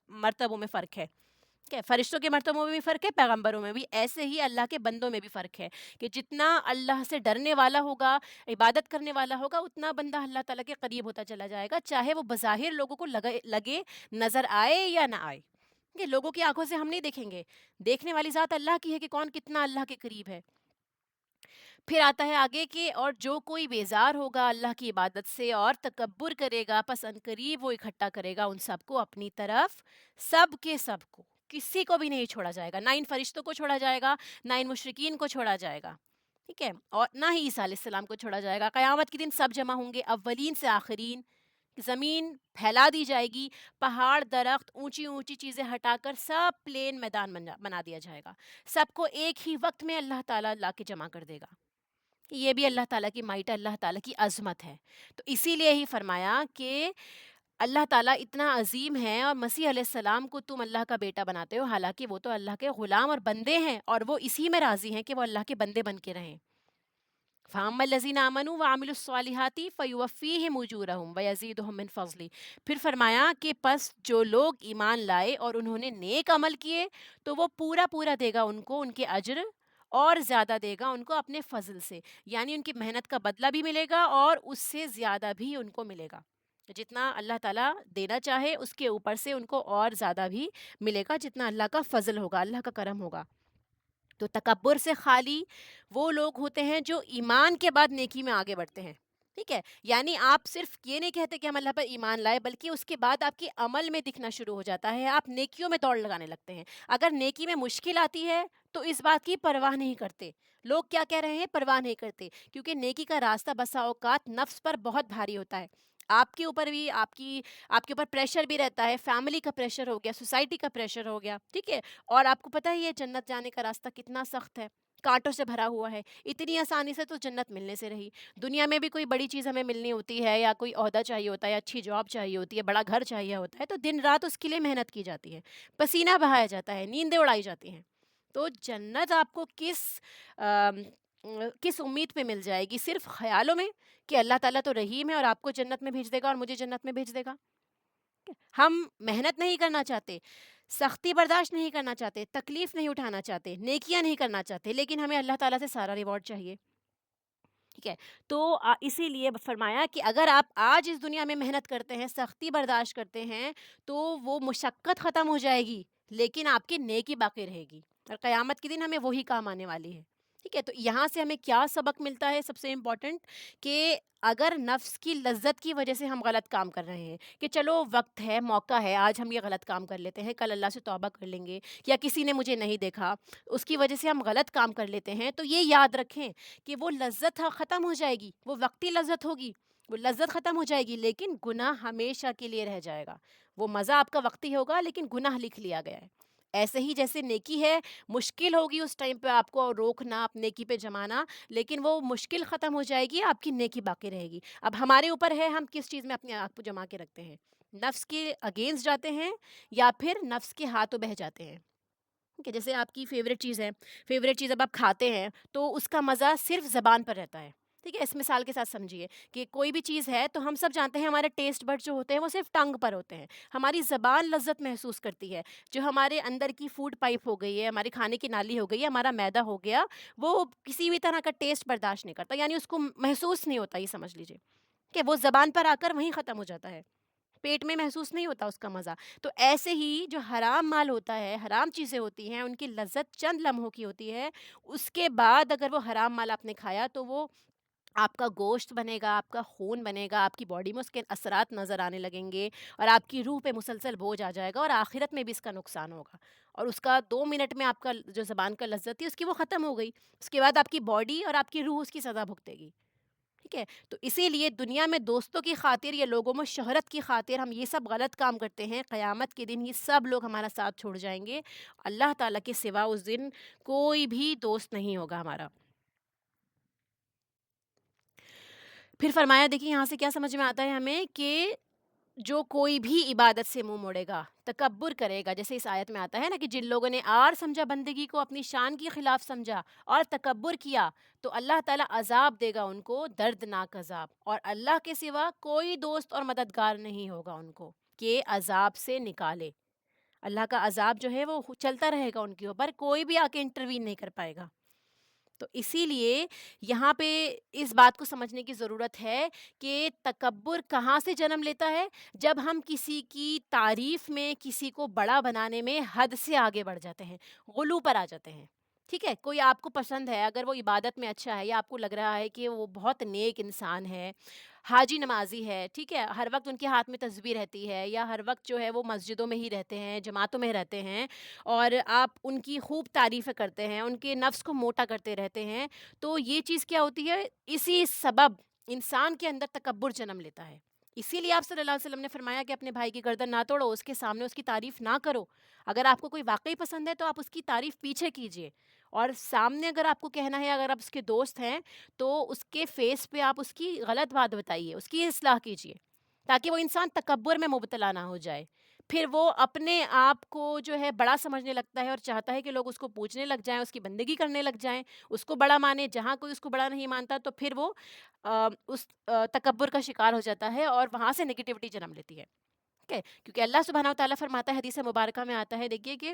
A: مرتبوں میں فرق ہے، ٹھیک ہے؟ فرشتوں کے مرتبوں میں بھی فرق ہے، پیغمبروں میں بھی، ایسے ہی اللہ کے بندوں میں بھی فرق ہے، کہ جتنا اللہ سے ڈرنے والا ہوگا، عبادت کرنے والا ہوگا، اتنا بندہ اللہ تعالیٰ کے قریب ہوتا چلا جائے گا، چاہے وہ بظاہر لوگوں کو لگے نظر آئے یا نہ آئے۔ کہ لوگوں کی آنکھوں سے ہم نہیں دیکھیں گے، دیکھنے والی ذات اللہ کی ہے کہ کون کتنا اللہ کے قریب ہے۔ پھر آتا ہے آگے کہ اور جو کوئی بیزار ہوگا اللہ کی عبادت سے اور تکبر کرے گا، پس ان قریب وہ اکٹھا کرے گا ان سب کو اپنی طرف، سب کے سب کو، کسی کو بھی نہیں چھوڑا جائے گا، نہ ان فرشتوں کو چھوڑا جائے گا، نہ ان مشرکین کو چھوڑا جائے گا، ٹھیک ہے؟ اور نہ ہی عیسیٰ علیہ السلام کو چھوڑا جائے گا۔ قیامت کے دن سب جمع ہوں گے، اولین سے آخرین، زمین پھیلا دی جائے گی، پہاڑ، درخت، اونچی اونچی چیزیں ہٹا کر سب پلین میدان بنا دیا جائے گا، سب کو ایک ہی وقت میں اللہ تعالیٰ لا کے جمع کر دے گا۔ یہ بھی اللہ تعالیٰ کی مائٹ ہے، اللہ تعالیٰ کی عظمت ہے۔ تو اسی لیے ہی فرمایا کہ اللہ تعالیٰ اتنا عظیم ہے، اور مسیح علیہ السلام کو تم اللہ کا بیٹا بناتے ہو، حالانکہ وہ تو اللہ کے غلام اور بندے ہیں، اور وہ اسی میں راضی ہیں کہ وہ اللہ کے بندے بن کے رہیں۔ فَأَمَّا الَّذِينَ آمَنُوا وَعَمِلُوا الصَّالِحَاتِ فَيُوَفِّيهِمْ أُجُورَهُمْ وَيَزِيدُهُم مِّن فَضْلِهِ۔ پھر فرمایا کہ پس جو لوگ ایمان لائے اور انہوں نے نیک عمل کیے، تو وہ پورا پورا دے گا ان کو ان کے اجر، اور زیادہ دے گا ان کو اپنے فضل سے، یعنی ان کی محنت کا بدلہ بھی ملے گا اور اس سے زیادہ بھی ان کو ملے گا۔ جتنا اللہ تعالیٰ دینا چاہے اس کے اوپر سے ان کو اور زیادہ بھی ملے گا، جتنا اللہ کا فضل ہوگا، اللہ کا کرم ہوگا۔ تو تکبر سے خالی وہ لوگ ہوتے ہیں جو ایمان کے بعد نیکی میں آگے بڑھتے ہیں، ٹھیک ہے؟ یعنی آپ صرف یہ نہیں کہتے کہ ہم اللہ پر ایمان لائے، بلکہ اس کے بعد آپ کے عمل میں دکھنا شروع ہو جاتا ہے، آپ نیکیوں میں دوڑ لگانے لگتے ہیں۔ اگر نیکی میں مشکل آتی ہے تو اس بات کی پرواہ نہیں کرتے، لوگ کیا کہہ رہے ہیں، پرواہ نہیں کرتے، کیونکہ نیکی کا راستہ بسا اوقات نفس پر بہت بھاری ہوتا ہے، آپ کے اوپر بھی، آپ کے اوپر پریشر بھی رہتا ہے، فیملی کا پریشر ہو گیا، سوسائٹی کا پریشر ہو گیا، ٹھیک ہے؟ اور آپ کو پتہ ہی ہے جنت جانے کا راستہ کتنا سخت ہے، کانٹوں سے بھرا ہوا ہے، اتنی آسانی سے تو جنت ملنے سے رہی۔ دنیا میں بھی کوئی بڑی چیز ہمیں ملنی ہوتی ہے، یا کوئی عہدہ چاہیے ہوتا ہے، یا اچھی جاب چاہیے ہوتی ہے، بڑا گھر چاہیے ہوتا ہے، تو دن رات اس کے لیے محنت کی جاتی ہے، پسینہ بہایا جاتا ہے، نیندیں اڑائی جاتی ہیں۔ تو جنت آپ کو کس امید پہ مل جائے گی؟ صرف خیالوں میں کہ اللہ تعالیٰ تو رحیم ہے اور آپ کو جنت میں بھیج دے گا اور مجھے جنت میں بھیج دے گا؟ ہم محنت نہیں کرنا چاہتے، سختی برداشت نہیں کرنا چاہتے، تکلیف نہیں اٹھانا چاہتے، نیکیاں نہیں کرنا چاہتے، لیکن ہمیں اللہ تعالیٰ سے سارا ریوارڈ چاہیے، ٹھیک ہے؟ تو اسی لیے فرمایا کہ اگر آپ آج اس دنیا میں محنت کرتے ہیں، سختی برداشت کرتے ہیں، تو وہ مشقت ختم ہو جائے گی، لیکن آپ کی نیکی باقی رہے گی، اور قیامت کے دن ہمیں وہی کام آنے والی ہے، ٹھیک ہے؟ تو یہاں سے ہمیں کیا سبق ملتا ہے؟ سب سے امپورٹنٹ کہ اگر نفس کی لذت کی وجہ سے ہم غلط کام کر رہے ہیں، کہ چلو وقت ہے، موقع ہے، آج ہم یہ غلط کام کر لیتے ہیں، کل اللہ سے توبہ کر لیں گے، یا کسی نے مجھے نہیں دیکھا، اس کی وجہ سے ہم غلط کام کر لیتے ہیں، تو یہ یاد رکھیں کہ وہ لذت ختم ہو جائے گی، وہ وقتی لذت ہوگی، وہ لذت ختم ہو جائے گی، لیکن گناہ ہمیشہ کے لیے رہ جائے گا۔ وہ مزہ آپ کا وقتی ہوگا، لیکن گناہ لکھ لیا گیا ہے۔ ایسے ہی جیسے نیکی ہے، مشکل ہوگی اس ٹائم پہ آپ کو روکنا، آپ نیکی پہ جمانا، لیکن وہ مشکل ختم ہو جائے گی، آپ کی نیکی باقی رہے گی۔ اب ہمارے اوپر ہے ہم کس چیز میں اپنے آپ کو جما کے رکھتے ہیں، نفس کے اگینسٹ جاتے ہیں یا پھر نفس کے ہاتھوں بہہ جاتے ہیں، کہ جیسے آپ کی فیوریٹ چیز ہے، فیوریٹ چیز اب آپ کھاتے ہیں تو اس کا مزہ صرف زبان پر رہتا ہے، ٹھیک ہے؟ اس مثال کے ساتھ سمجھیے کہ کوئی بھی چیز ہے تو ہم سب جانتے ہیں ہمارے ٹیسٹ بڈ جو ہوتے ہیں وہ صرف ٹنگ پر ہوتے ہیں، ہماری زبان لذت محسوس کرتی ہے، جو ہمارے اندر کی فوڈ پائپ ہو گئی ہے، ہماری کھانے کی نالی ہو گئی ہے، ہمارا میدا ہو گیا، وہ کسی بھی طرح کا ٹیسٹ برداشت نہیں کرتا، یعنی اس کو محسوس نہیں ہوتا، یہ سمجھ لیجیے کہ وہ زبان پر آ کر وہیں ختم ہو جاتا ہے، پیٹ میں محسوس نہیں ہوتا اس کا مزہ۔ تو ایسے ہی جو حرام مال ہوتا ہے، حرام چیزیں ہوتی ہیں، ان کی لذت چند لمحوں کی ہوتی ہے، اس کے بعد اگر وہ حرام مال آپ نے کھایا تو وہ آپ کا گوشت بنے گا، آپ کا خون بنے گا، آپ کی باڈی میں اس کے اثرات نظر آنے لگیں گے، اور آپ کی روح پہ مسلسل بوجھ آ جائے گا، اور آخرت میں بھی اس کا نقصان ہوگا، اور اس کا 2 منٹ میں آپ کا جو زبان کا لذت تھی اس کی وہ ختم ہو گئی، اس کے بعد آپ کی باڈی اور آپ کی روح اس کی سزا بھگتے گی، ٹھیک ہے؟ تو اسی لیے دنیا میں دوستوں کی خاطر یا لوگوں میں شہرت کی خاطر ہم یہ سب غلط کام کرتے ہیں، قیامت کے دن یہ سب لوگ ہمارا ساتھ چھوڑ جائیں گے، اللہ تعالیٰ کے سوا اس دن کوئی بھی دوست نہیں ہوگا ہمارا۔ پھر فرمایا، دیکھیے یہاں سے کیا سمجھ میں آتا ہے ہمیں کہ جو کوئی بھی عبادت سے منہ موڑے گا، تکبر کرے گا، جیسے اس آیت میں آتا ہے نا کہ جن لوگوں نے آر سمجھا بندگی کو، اپنی شان کے خلاف سمجھا اور تکبر کیا، تو اللہ تعالیٰ عذاب دے گا ان کو، دردناک عذاب، اور اللہ کے سوا کوئی دوست اور مددگار نہیں ہوگا ان کو کہ عذاب سے نکالے۔ اللہ کا عذاب جو ہے وہ چلتا رہے گا ان کے اوپر، کوئی بھی آ کے انٹروین نہیں کر پائے گا۔ تو اسی لیے یہاں پہ اس بات کو سمجھنے کی ضرورت ہے کہ تکبر کہاں سے جنم لیتا ہے؟ جب ہم کسی کی تعریف میں، کسی کو بڑا بنانے میں حد سے آگے بڑھ جاتے ہیں، غلو پر آ جاتے ہیں، ٹھیک ہے؟ کوئی آپ کو پسند ہے، اگر وہ عبادت میں اچھا ہے، یا آپ کو لگ رہا ہے کہ وہ بہت نیک انسان ہے، حاجی نمازی ہے، ٹھیک ہے، ہر وقت ان کے ہاتھ میں تسبیح رہتی ہے، یا ہر وقت جو ہے وہ مسجدوں میں ہی رہتے ہیں، جماعتوں میں رہتے ہیں، اور آپ ان کی خوب تعریفیں کرتے ہیں، ان کے نفس کو موٹا کرتے رہتے ہیں، تو یہ چیز کیا ہوتی ہے؟ اسی سبب انسان کے اندر تکبر جنم لیتا ہے۔ اسی لیے آپ صلی اللہ علیہ وسلم نے فرمایا کہ اپنے بھائی کی گردن نہ توڑو، اس کے سامنے اس کی تعریف نہ کرو۔ اگر آپ کو کوئی واقعی پسند ہے تو آپ اس کی تعریف پیچھے کیجئے، اور سامنے اگر آپ کو کہنا ہے، اگر آپ اس کے دوست ہیں، تو اس کے فیس پہ آپ اس کی غلط بات بتائیے، اس کی اصلاح کیجئے، تاکہ وہ انسان تکبر میں مبتلا نہ ہو جائے۔ پھر وہ اپنے آپ کو جو ہے بڑا سمجھنے لگتا ہے، اور چاہتا ہے کہ لوگ اس کو پوجنے لگ جائیں، اس کی بندگی کرنے لگ جائیں، اس کو بڑا مانے، جہاں کوئی اس کو بڑا نہیں مانتا تو پھر وہ تکبر کا شکار ہو جاتا ہے، اور وہاں سے نگیٹیوٹی جنم لیتی ہے، ٹھیک ہے؟ کیونکہ اللہ سبحانہ و تعالیٰ فرماتا ہے، حدیث مبارکہ میں آتا ہے، دیکھیے کہ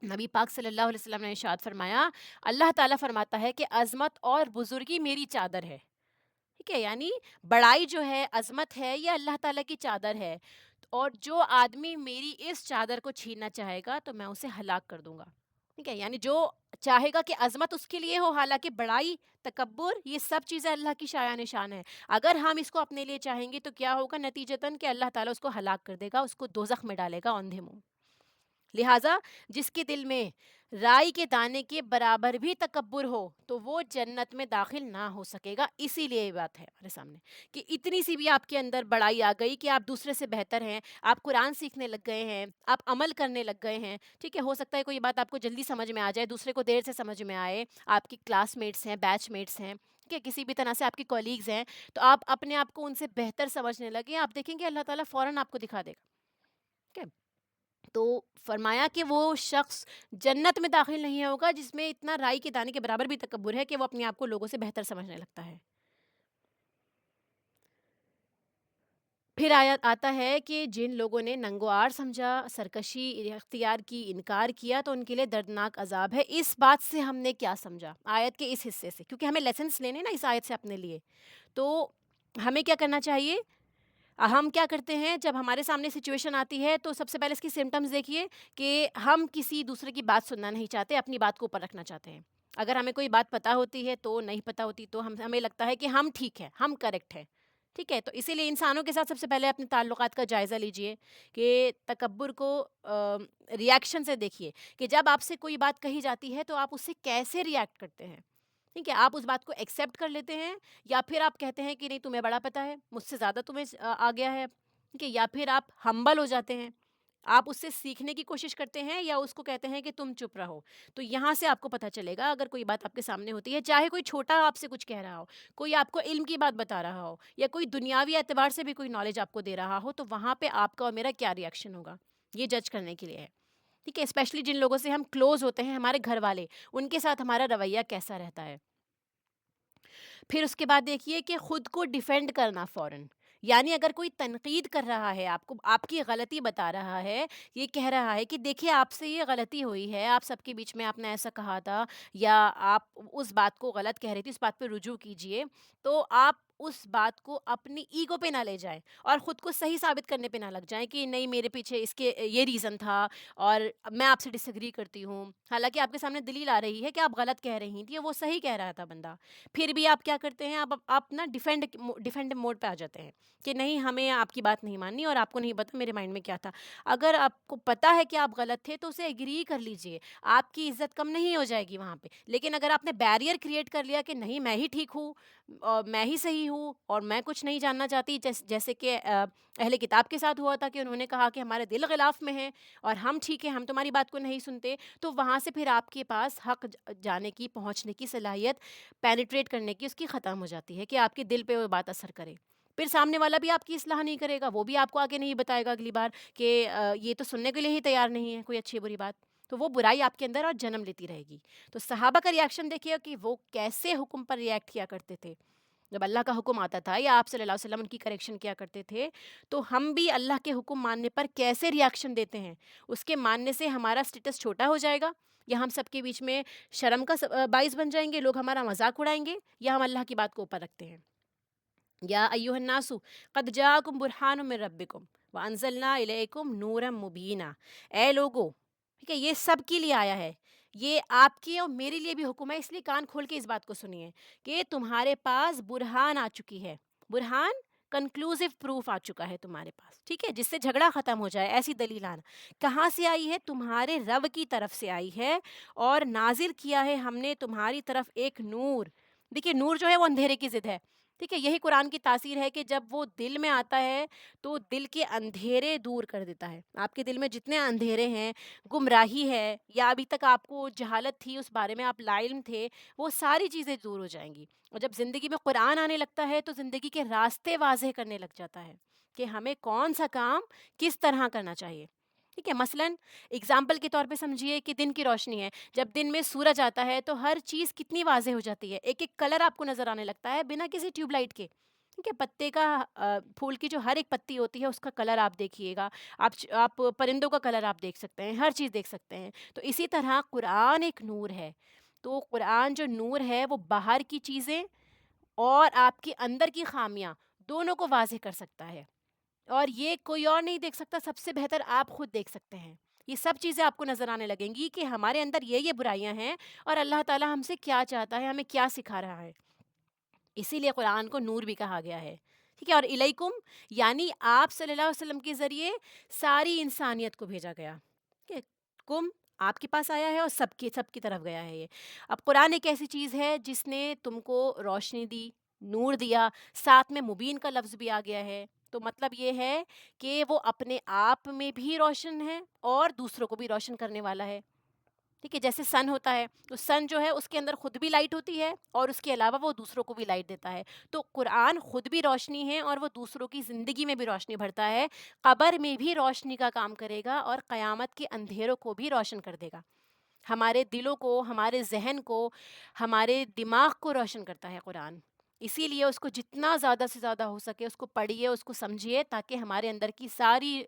A: نبی پاک صلی اللہ علیہ وسلم نے ارشاد فرمایا، اللہ تعالیٰ فرماتا ہے کہ عظمت اور بزرگی میری چادر ہے، ٹھیک ہے؟ یعنی بڑائی جو ہے، عظمت ہے، یہ اللہ تعالیٰ کی چادر ہے، اور جو آدمی میری اس چادر کو چھیننا چاہے گا تو میں اسے ہلاک کر دوں گا، ٹھیک ہے؟ یعنی جو چاہے گا کہ عظمت اس کے لیے ہو، حالانکہ بڑائی، تکبر، یہ سب چیزیں اللہ کی شایان نشان ہے، اگر ہم اس کو اپنے لیے چاہیں گے تو کیا ہوگا نتیجتاً؟ کہ اللہ تعالیٰ اس کو ہلاک کر دے گا، اس کو دوزخ میں ڈالے گا اوندھے منہ۔ لہٰذا جس کے دل میں رائی کے دانے کے برابر بھی تکبر ہو تو وہ جنت میں داخل نہ ہو سکے گا۔ اسی لیے یہ بات ہے ہمارے سامنے کہ اتنی سی بھی آپ کے اندر بڑائی آ گئی کہ آپ دوسرے سے بہتر ہیں، آپ قرآن سیکھنے لگ گئے ہیں، آپ عمل کرنے لگ گئے ہیں، ٹھیک ہے؟ ہو سکتا ہے کوئی بات آپ کو جلدی سمجھ میں آ جائے، دوسرے کو دیر سے سمجھ میں آئے، آپ کی کلاس میٹس ہیں، بیچ میٹس ہیں، ٹھیک ہے، کسی بھی طرح سے آپ کی کولیگز ہیں، تو آپ اپنے آپ کو ان سے بہتر سمجھنے لگے، آپ دیکھیں گے اللہ تعالیٰ فوراً آپ کو دکھا دے گا، ٹھیک ہے؟ تو فرمایا کہ وہ شخص جنت میں داخل نہیں ہوگا جس میں اتنا رائی کے دانے کے برابر بھی تکبر ہے کہ وہ اپنے آپ کو لوگوں سے بہتر سمجھنے لگتا ہے۔ پھر آیت آتا ہے کہ جن لوگوں نے ننگوار سمجھا، سرکشی اختیار کی، انکار کیا، تو ان کے لیے دردناک عذاب ہے۔ اس بات سے ہم نے کیا سمجھا آیت کے اس حصے سے؟ کیونکہ ہمیں لیسنس لینے نا اس آیت سے اپنے لیے، تو ہمیں کیا کرنا چاہیے؟ ہم کیا کرتے ہیں جب ہمارے سامنے سچویشن آتی ہے تو سب سے پہلے اس کی سمٹمز دیکھیے کہ ہم کسی دوسرے کی بات سننا نہیں چاہتے، اپنی بات کو اوپر رکھنا چاہتے ہیں۔ اگر ہمیں کوئی بات پتہ ہوتی ہے تو نہیں پتہ ہوتی تو ہمیں لگتا ہے کہ ہم ٹھیک ہیں، ہم کریکٹ ہیں، ٹھیک ہے؟ تو اسی لیے انسانوں کے ساتھ سب سے پہلے اپنے تعلقات کا جائزہ لیجئے کہ تکبر کو ریاکشن سے دیکھیے کہ جب آپ سے کوئی بات کہی جاتی ہے تو آپ اس سے کیسے ریئیکٹ کرتے ہیں، ٹھیک ہے؟ آپ اس بات کو ایکسیپٹ کر لیتے ہیں، یا پھر آپ کہتے ہیں کہ نہیں تمہیں بڑا پتہ ہے، مجھ سے زیادہ تمہیں آ گیا ہے، ٹھیک ہے؟ یا پھر آپ ہمبل ہو جاتے ہیں، آپ اس سے سیکھنے کی کوشش کرتے ہیں، یا اس کو کہتے ہیں کہ تم چپ رہو۔ تو یہاں سے آپ کو پتہ چلے گا اگر کوئی بات آپ کے سامنے ہوتی ہے، چاہے کوئی چھوٹا آپ سے کچھ کہہ رہا ہو، کوئی آپ کو علم کی بات بتا رہا ہو، یا کوئی دنیاوی اعتبار سے بھی کوئی نالج آپ کو دے رہا ہو، تو وہاں پہ آپ کا اور میرا کیا ریئیکشن ہوگا، یہ جج کرنے کے لیے ہے، ٹھیک ہے؟ اسپیشلی جن لوگوں سے ہم کلوز ہوتے ہیں، ہمارے گھر والے، ان کے ساتھ ہمارا رویہ کیسا رہتا ہے۔ پھر اس کے بعد دیکھیے کہ خود کو ڈیفینڈ کرنا فوراً، یعنی اگر کوئی تنقید کر رہا ہے، آپ کو آپ کی غلطی بتا رہا ہے، یہ کہہ رہا ہے کہ دیکھیے آپ سے یہ غلطی ہوئی ہے، آپ سب کے بیچ میں آپ نے ایسا کہا تھا، یا آپ اس بات کو غلط کہہ رہی تھی، اس بات پہ رجوع کیجئے، تو آپ اس بات کو اپنی ایگو پہ نہ لے جائیں اور خود کو صحیح ثابت کرنے پہ نہ لگ جائیں کہ نہیں میرے پیچھے اس کے یہ ریزن تھا اور میں آپ سے ڈس ایگری کرتی ہوں، حالانکہ آپ کے سامنے دلیل آ رہی ہے کہ آپ غلط کہہ رہی تھیں، وہ صحیح کہہ رہا تھا بندہ، پھر بھی آپ کیا کرتے ہیں، آپ نا ڈیفینڈ موڈ پہ آ جاتے ہیں کہ نہیں ہمیں آپ کی بات نہیں ماننی اور آپ کو نہیں پتا میرے مائنڈ میں کیا تھا۔ اگر آپ کو پتا ہے کہ آپ غلط تھے تو اسے ایگری کر لیجئے، آپ کی عزت کم نہیں ہو جائے گی وہاں پہ، لیکن اگر آپ نے بیریئر کریٹ کر لیا کہ نہیں میں ہی ٹھیک ہوں اور میں ہی صحیح ہوں اور میں کچھ نہیں جاننا چاہتی، جیسے کہ اہل کتاب کے ساتھ ہوا تھا کہ انہوں نے کہا کہ ہمارے دل غلاف میں ہیں اور ہم ٹھیک ہیں، ہم تمہاری بات کو نہیں سنتے، تو وہاں سے پھر آپ کے پاس حق جانے کی، پہنچنے کی صلاحیت، پینیٹریٹ کرنے کی اس کی ختم ہو جاتی ہے کہ آپ کے دل پہ وہ بات اثر کرے۔ پھر سامنے والا بھی آپ کی اصلاح نہیں کرے گا، وہ بھی آپ کو آگے نہیں بتائے گا اگلی بار کہ یہ تو سننے کے لیے ہی تیار نہیں ہے کوئی اچھی بری بات، تو وہ برائی آپ کے اندر اور جنم لیتی رہے گی۔ تو صحابہ کا ریاکشن دیکھیے کہ وہ کیسے حکم پر ریئیکٹ کیا کرتے تھے، جب اللہ کا حکم آتا تھا یا آپ صلی اللہ علیہ وسلم ان کی کریکشن کیا کرتے تھے، تو ہم بھی اللہ کے حکم ماننے پر کیسے ریاکشن دیتے ہیں، اس کے ماننے سے ہمارا اسٹیٹس چھوٹا ہو جائے گا یا ہم سب کے بیچ میں شرم کا باعث بن جائیں گے، لوگ ہمارا مذاق اڑائیں گے، یا ہم اللہ کی بات کو اوپر رکھتے ہیں۔ یا ایھا الناس قد جاءکم برہان من ربکم وانزلنا الیکم نورا مبینا، اے لوگو، ٹھیک ہے، یہ سب کے لیے آیا ہے، یہ آپ کے اور میرے لیے بھی حکم ہے، اس لیے کان کھول کے اس بات کو سنیے کہ تمہارے پاس برہان آ چکی ہے، برہان کنکلوزیو پروف آ چکا ہے تمہارے پاس، ٹھیک ہے، جس سے جھگڑا ختم ہو جائے، ایسی دلیل آنا کہاں سے آئی ہے، تمہارے رب کی طرف سے آئی ہے، اور نازل کیا ہے ہم نے تمہاری طرف ایک نور۔ دیکھیے نور جو ہے وہ اندھیرے کی ضد ہے، ٹھیک ہے، یہی قرآن کی تاثیر ہے کہ جب وہ دل میں آتا ہے تو دل کے اندھیرے دور کر دیتا ہے، آپ کے دل میں جتنے اندھیرے ہیں، گمراہی ہے یا ابھی تک آپ کو جہالت تھی اس بارے میں آپ لا علم تھے، وہ ساری چیزیں دور ہو جائیں گی، اور جب زندگی میں قرآن آنے لگتا ہے تو زندگی کے راستے واضح کرنے لگ جاتا ہے کہ ہمیں کون سا کام کس طرح کرنا چاہیے، ٹھیک ہے۔ مثلاً اگزامپل کے طور پہ سمجھیے کہ دن کی روشنی ہے، جب دن میں سورج آتا ہے تو ہر چیز کتنی واضح ہو جاتی ہے، ایک ایک کلر آپ کو نظر آنے لگتا ہے بنا کسی ٹیوب لائٹ کے، ٹھیک ہے، پتے کا پھول کی جو ہر ایک پتی ہوتی ہے اس کا کلر آپ دیکھیے گا، آپ پرندوں کا کلر آپ دیکھ سکتے ہیں، ہر چیز دیکھ سکتے ہیں، تو اسی طرح قرآن ایک نور ہے، تو قرآن جو نور ہے وہ باہر کی چیزیں اور آپ کے اندر کی خامیاں دونوں کو واضح کر سکتا ہے، اور یہ کوئی اور نہیں دیکھ سکتا، سب سے بہتر آپ خود دیکھ سکتے ہیں، یہ سب چیزیں آپ کو نظر آنے لگیں گی کہ ہمارے اندر یہ برائیاں ہیں اور اللہ تعالیٰ ہم سے کیا چاہتا ہے، ہمیں کیا سکھا رہا ہے، اسی لیے قرآن کو نور بھی کہا گیا ہے، ٹھیک ہے، اور الیکم یعنی آپ صلی اللہ علیہ وسلم کے ذریعے ساری انسانیت کو بھیجا گیا، ٹھیک ہے، کم آپ کے پاس آیا ہے اور سب کی طرف گیا ہے یہ۔ اب قرآن ایک ایسی چیز ہے جس نے تم کو روشنی دی، نور دیا، ساتھ میں مبین کا لفظ بھی آ گیا ہے، تو مطلب یہ ہے کہ وہ اپنے آپ میں بھی روشن ہے اور دوسروں کو بھی روشن کرنے والا ہے، ٹھیک ہے، جیسے سن ہوتا ہے تو سن جو ہے اس کے اندر خود بھی لائٹ ہوتی ہے اور اس کے علاوہ وہ دوسروں کو بھی لائٹ دیتا ہے، تو قرآن خود بھی روشنی ہے اور وہ دوسروں کی زندگی میں بھی روشنی بھرتا ہے، قبر میں بھی روشنی کا کام کرے گا اور قیامت کے اندھیروں کو بھی روشن کر دے گا، ہمارے دلوں کو، ہمارے ذہن کو، ہمارے دماغ کو روشن کرتا ہے قرآن، اسی لیے اس کو جتنا زیادہ سے زیادہ ہو سکے اس کو پڑھیے، اس کو سمجھیے، تاکہ ہمارے اندر کی ساری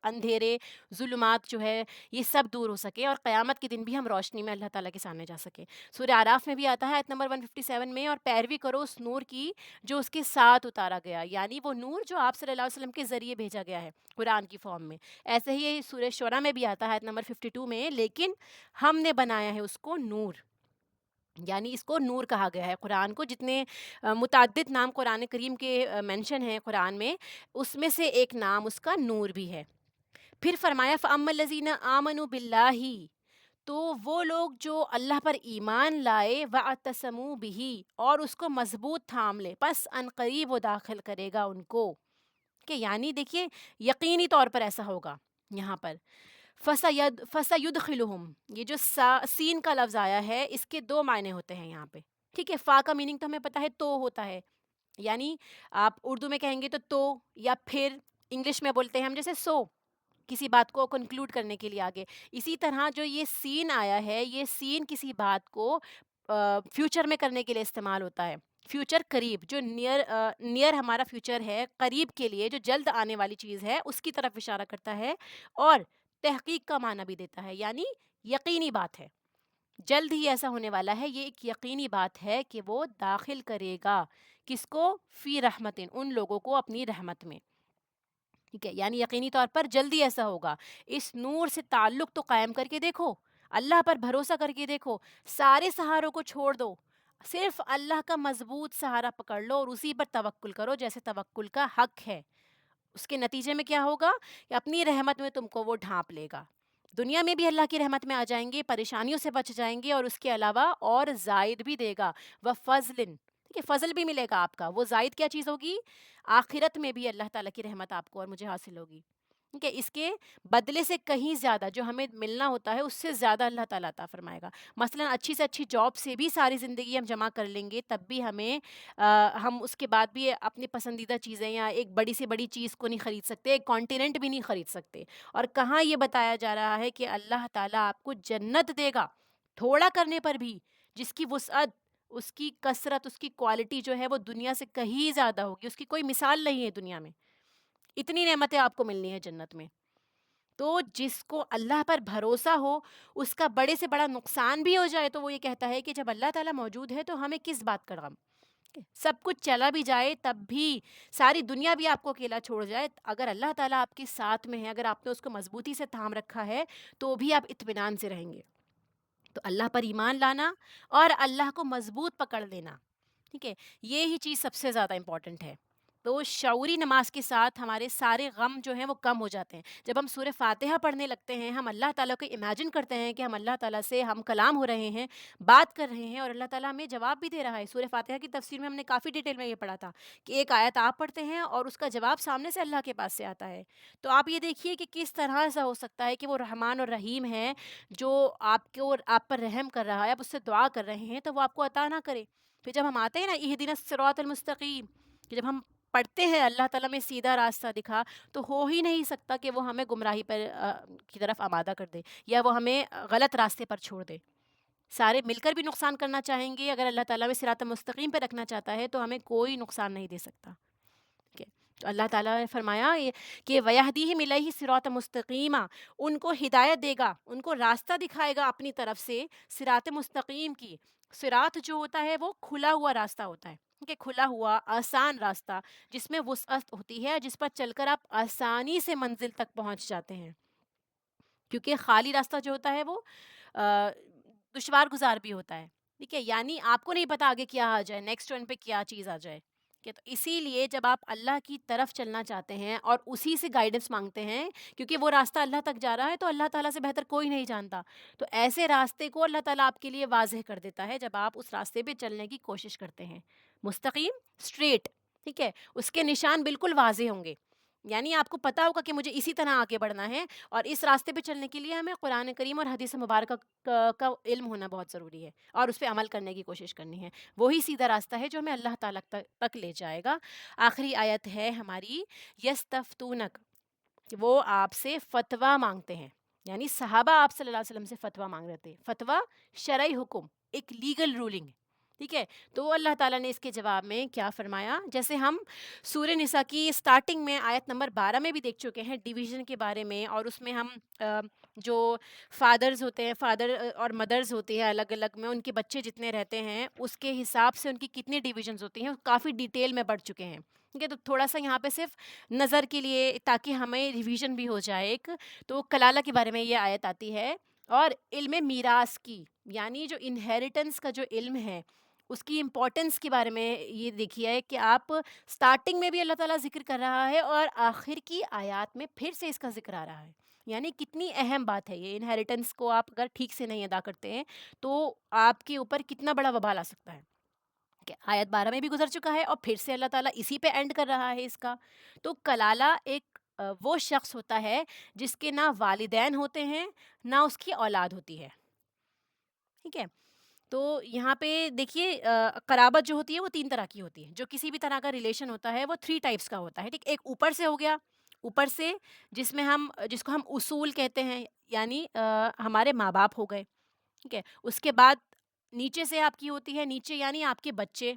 A: اندھیرے، ظلمات جو ہے یہ سب دور ہو سکے اور قیامت کے دن بھی ہم روشنی میں اللہ تعالیٰ کے سامنے جا سکیں۔ سورہ اعراف میں بھی آتا ہے آیت نمبر 157 میں، اور پیروی کرو اس نور کی جو اس کے ساتھ اتارا گیا، یعنی وہ نور جو آپ صلی اللہ علیہ وسلم کے ذریعے بھیجا گیا ہے قرآن کی فارم میں، ایسے ہی یہ سورہ شعراء میں بھی آتا ہے آیت نمبر 52 میں، لیکن ہم نے بنایا ہے اس کو نور، یعنی اس کو نور کہا گیا ہے، قرآن کو جتنے متعدد نام قرآن کریم کے مینشن ہیں قرآن میں، اس میں سے ایک نام اس کا نور بھی ہے۔ پھر فرمایا فَأَمَّا الَّذِينَ آمَنُوا بِاللَّهِ، تو وہ لوگ جو اللہ پر ایمان لائے، وَاعْتَصَمُوا بِهِ، اور اس کو مضبوط تھام لے، پس ان قریب وہ داخل کرے گا ان کو، کہ یعنی دیکھیے یقینی طور پر ایسا ہوگا یہاں پر، فَسَيُدْخِلُهُمْ، یہ جو سین کا لفظ آیا ہے اس کے دو معنی ہوتے ہیں یہاں پہ، ٹھیک ہے، فا کا میننگ تو ہمیں پتہ ہے تو ہوتا ہے، یعنی آپ اردو میں کہیں گے تو، یا پھر انگلش میں بولتے ہیں ہم جیسے سو، کسی بات کو کنکلوڈ کرنے کے لیے آگے، اسی طرح جو یہ سین آیا ہے، یہ سین کسی بات کو فیوچر میں کرنے کے لیے استعمال ہوتا ہے، فیوچر قریب، جو نیئر ہمارا فیوچر ہے، قریب کے لیے جو جلد آنے والی چیز ہے اس کی طرف اشارہ کرتا ہے، اور تحقیق کا معنی بھی دیتا ہے، یعنی یقینی بات ہے، جلد ہی ایسا ہونے والا ہے، یہ ایک یقینی بات ہے کہ وہ داخل کرے گا کس کو؟ فی رحمتن، ان لوگوں کو اپنی رحمت میں، ٹھیک ہے، یعنی یقینی طور پر جلدی ایسا ہوگا۔ اس نور سے تعلق تو قائم کر کے دیکھو، اللہ پر بھروسہ کر کے دیکھو، سارے سہاروں کو چھوڑ دو، صرف اللہ کا مضبوط سہارا پکڑ لو اور اسی پر توکل کرو جیسے توکل کا حق ہے۔ اس کے نتیجے میں کیا ہوگا کہ اپنی رحمت میں تم کو وہ ڈھانپ لے گا، دنیا میں بھی اللہ کی رحمت میں آ جائیں گے، پریشانیوں سے بچ جائیں گے، اور اس کے علاوہ اور زائد بھی دے گا، وہ فضل، ٹھیک ہے، فضل بھی ملے گا آپ کا، وہ زائد کیا چیز ہوگی؟ آخرت میں بھی اللہ تعالیٰ کی رحمت آپ کو اور مجھے حاصل ہوگی، ٹھیک ہے، اس کے بدلے سے کہیں زیادہ جو ہمیں ملنا ہوتا ہے اس سے زیادہ اللہ تعالیٰ عطا فرمائے گا۔ مثلا اچھی سے اچھی جاب سے بھی ساری زندگی ہم جمع کر لیں گے، تب بھی ہمیں ہم اس کے بعد بھی اپنی پسندیدہ چیزیں یا ایک بڑی سے بڑی چیز کو نہیں خرید سکتے، ایک کانٹیننٹ بھی نہیں خرید سکتے۔ اور کہاں یہ بتایا جا رہا ہے کہ اللہ تعالیٰ آپ کو جنت دے گا تھوڑا کرنے پر بھی، جس کی وسعت، اس کی کثرت، اس کی کوالٹی جو ہے وہ دنیا سے کہیں زیادہ ہوگی، اس کی کوئی مثال نہیں ہے دنیا میں، اتنی نعمتیں آپ کو ملنی ہے جنت میں۔ تو جس کو اللہ پر بھروسہ ہو، اس کا بڑے سے بڑا نقصان بھی ہو جائے تو وہ یہ کہتا ہے کہ جب اللہ تعالیٰ موجود ہے تو ہمیں کس بات کا غم، سب کچھ چلا بھی جائے تب بھی، ساری دنیا بھی آپ کو اکیلا چھوڑ جائے، اگر اللہ تعالیٰ آپ کے ساتھ میں ہے، اگر آپ نے اس کو مضبوطی سے تھام رکھا ہے تو بھی آپ اطمینان سے رہیں گے۔ تو اللہ پر ایمان لانا اور اللہ کو مضبوط پکڑ لینا، ٹھیک ہے، یہ ہی چیز سب سے زیادہ امپورٹنٹ ہے۔ تو شعوری نماز کے ساتھ ہمارے سارے غم جو ہیں وہ کم ہو جاتے ہیں۔ جب ہم سورہ فاتحہ پڑھنے لگتے ہیں، ہم اللہ تعالیٰ کو امیجن کرتے ہیں کہ ہم اللہ تعالیٰ سے ہم کلام ہو رہے ہیں، بات کر رہے ہیں، اور اللہ تعالیٰ ہمیں جواب بھی دے رہا ہے۔ سورہ فاتحہ کی تفسیر میں ہم نے کافی ڈیٹیل میں یہ پڑھا تھا کہ ایک آیت آپ پڑھتے ہیں اور اس کا جواب سامنے سے اللہ کے پاس سے آتا ہے۔ تو آپ یہ دیکھیے کہ کس طرح ایسا ہو سکتا ہے کہ وہ رحمان اور رحیم ہے، جو آپ کو اور آپ پر رحم کر رہا ہے، آپ اس سے دعا کر رہے ہیں تو وہ آپ کو عطا نہ کرے۔ پھر جب ہم آتے ہیں نا اہدنا الصراط المستقیم، کہ جب ہم پڑھتے ہیں اللہ تعالیٰ میں سیدھا راستہ دکھا، تو ہو ہی نہیں سکتا کہ وہ ہمیں گمراہی پر کی طرف آمادہ کر دے یا وہ ہمیں غلط راستے پر چھوڑ دے۔ سارے مل کر بھی نقصان کرنا چاہیں گے، اگر اللہ تعالیٰ میں صراط مستقیم پہ رکھنا چاہتا ہے تو ہمیں کوئی نقصان نہیں دے سکتا، ٹھیک ہے۔ تو اللہ تعالیٰ نے فرمایا کہ وَيَهْدِيهِمْ إِلَيْهِ صِرَاطًا مُسْتَقِيمًا، ان کو ہدایت دے گا، ان کو راستہ دکھائے گا اپنی طرف سے صراط مستقیم کی۔ صراط جو ہوتا ہے وہ کھلا ہوا راستہ ہوتا ہے، کہ کھلا ہوا آسان راستہ جس میں وسعت ہوتی ہے، جس پر چل کر آپ آسانی سے منزل تک پہنچ جاتے ہیں، کیونکہ خالی راستہ جو ہوتا ہے وہ آ، دشوار گزار بھی ہوتا ہے، ٹھیک ہے، یعنی آپ کو نہیں پتا آگے کیا آ جائے، نیکسٹ ٹرن پہ کیا چیز آ جائے، کہ تو اسی لیے جب آپ اللہ کی طرف چلنا چاہتے ہیں اور اسی سے گائیڈنس مانگتے ہیں، کیونکہ وہ راستہ اللہ تک جا رہا ہے تو اللہ تعالیٰ سے بہتر کوئی نہیں جانتا، تو ایسے راستے کو اللہ تعالیٰ آپ کے لیے واضح کر دیتا ہے جب آپ اس راستے پہ چلنے کی کوشش کرتے ہیں، مستقیم، اسٹریٹ، ٹھیک ہے، اس کے نشان بالکل واضح ہوں گے، یعنی آپ کو پتا ہوگا کہ مجھے اسی طرح آگے بڑھنا ہے، اور اس راستے پہ چلنے کے لیے ہمیں قرآن کریم اور حدیث مبارکہ کا علم ہونا بہت ضروری ہے، اور اس پہ عمل کرنے کی کوشش کرنی ہے، وہی سیدھا راستہ ہے جو ہمیں اللہ تعالیٰ تک لے جائے گا۔ آخری آیت ہے ہماری، یستفتونک، کہ وہ آپ سے فتویٰ مانگتے ہیں، یعنی صحابہ آپ صلی اللہ علیہ وسلم سے فتویٰ مانگ رہے تھے، فتویٰ شرعی حکم، ایک لیگل رولنگ، ٹھیک ہے، تو اللہ تعالیٰ نے اس کے جواب میں کیا فرمایا، جیسے ہم سورہ نساء کی سٹارٹنگ میں آیت نمبر 12 میں بھی دیکھ چکے ہیں ڈیویژن کے بارے میں، اور اس میں ہم جو فادرز ہوتے ہیں، فادر اور مدرز ہوتی ہیں الگ الگ میں، ان کے بچے جتنے رہتے ہیں اس کے حساب سے ان کی کتنی ڈیویژنز ہوتی ہیں، کافی ڈیٹیل میں پڑھ چکے ہیں، ٹھیک ہے، تو تھوڑا سا یہاں پہ صرف نظر کے لیے تاکہ ہمیں ریویژن بھی ہو جائے ایک، تو کلالہ کے بارے میں یہ آیت آتی ہے، اور علم میراث کی، یعنی جو انہیریٹنس کا جو علم ہے اس کی امپورٹنس کے بارے میں یہ دیکھیے ہے کہ آپ سٹارٹنگ میں بھی اللہ تعالیٰ ذکر کر رہا ہے اور آخر کی آیات میں پھر سے اس کا ذکر آ رہا ہے، یعنی کتنی اہم بات ہے یہ، انہیریٹنس کو آپ اگر ٹھیک سے نہیں ادا کرتے ہیں تو آپ کے اوپر کتنا بڑا وبال آ سکتا ہے، کہ آیت 12 میں بھی گزر چکا ہے اور پھر سے اللہ تعالیٰ اسی پہ اینڈ کر رہا ہے اس کا۔ تو کلالہ ایک وہ شخص ہوتا ہے جس کے نہ والدین ہوتے ہیں نہ اس کی اولاد ہوتی ہے، ٹھیک ہے، تو یہاں پہ دیکھیے قرابت جو ہوتی ہے وہ 3 طرح کی ہوتی ہے، جو کسی بھی طرح کا ریلیشن ہوتا ہے وہ 3 ٹائپس کا ہوتا ہے، ٹھیک، ایک اوپر سے ہو گیا، اوپر سے جس میں جس کو ہم اصول کہتے ہیں، یعنی ہمارے ماں باپ ہو گئے، ٹھیک ہے، اس کے بعد نیچے سے آپ کی ہوتی ہے، نیچے یعنی آپ کے بچے،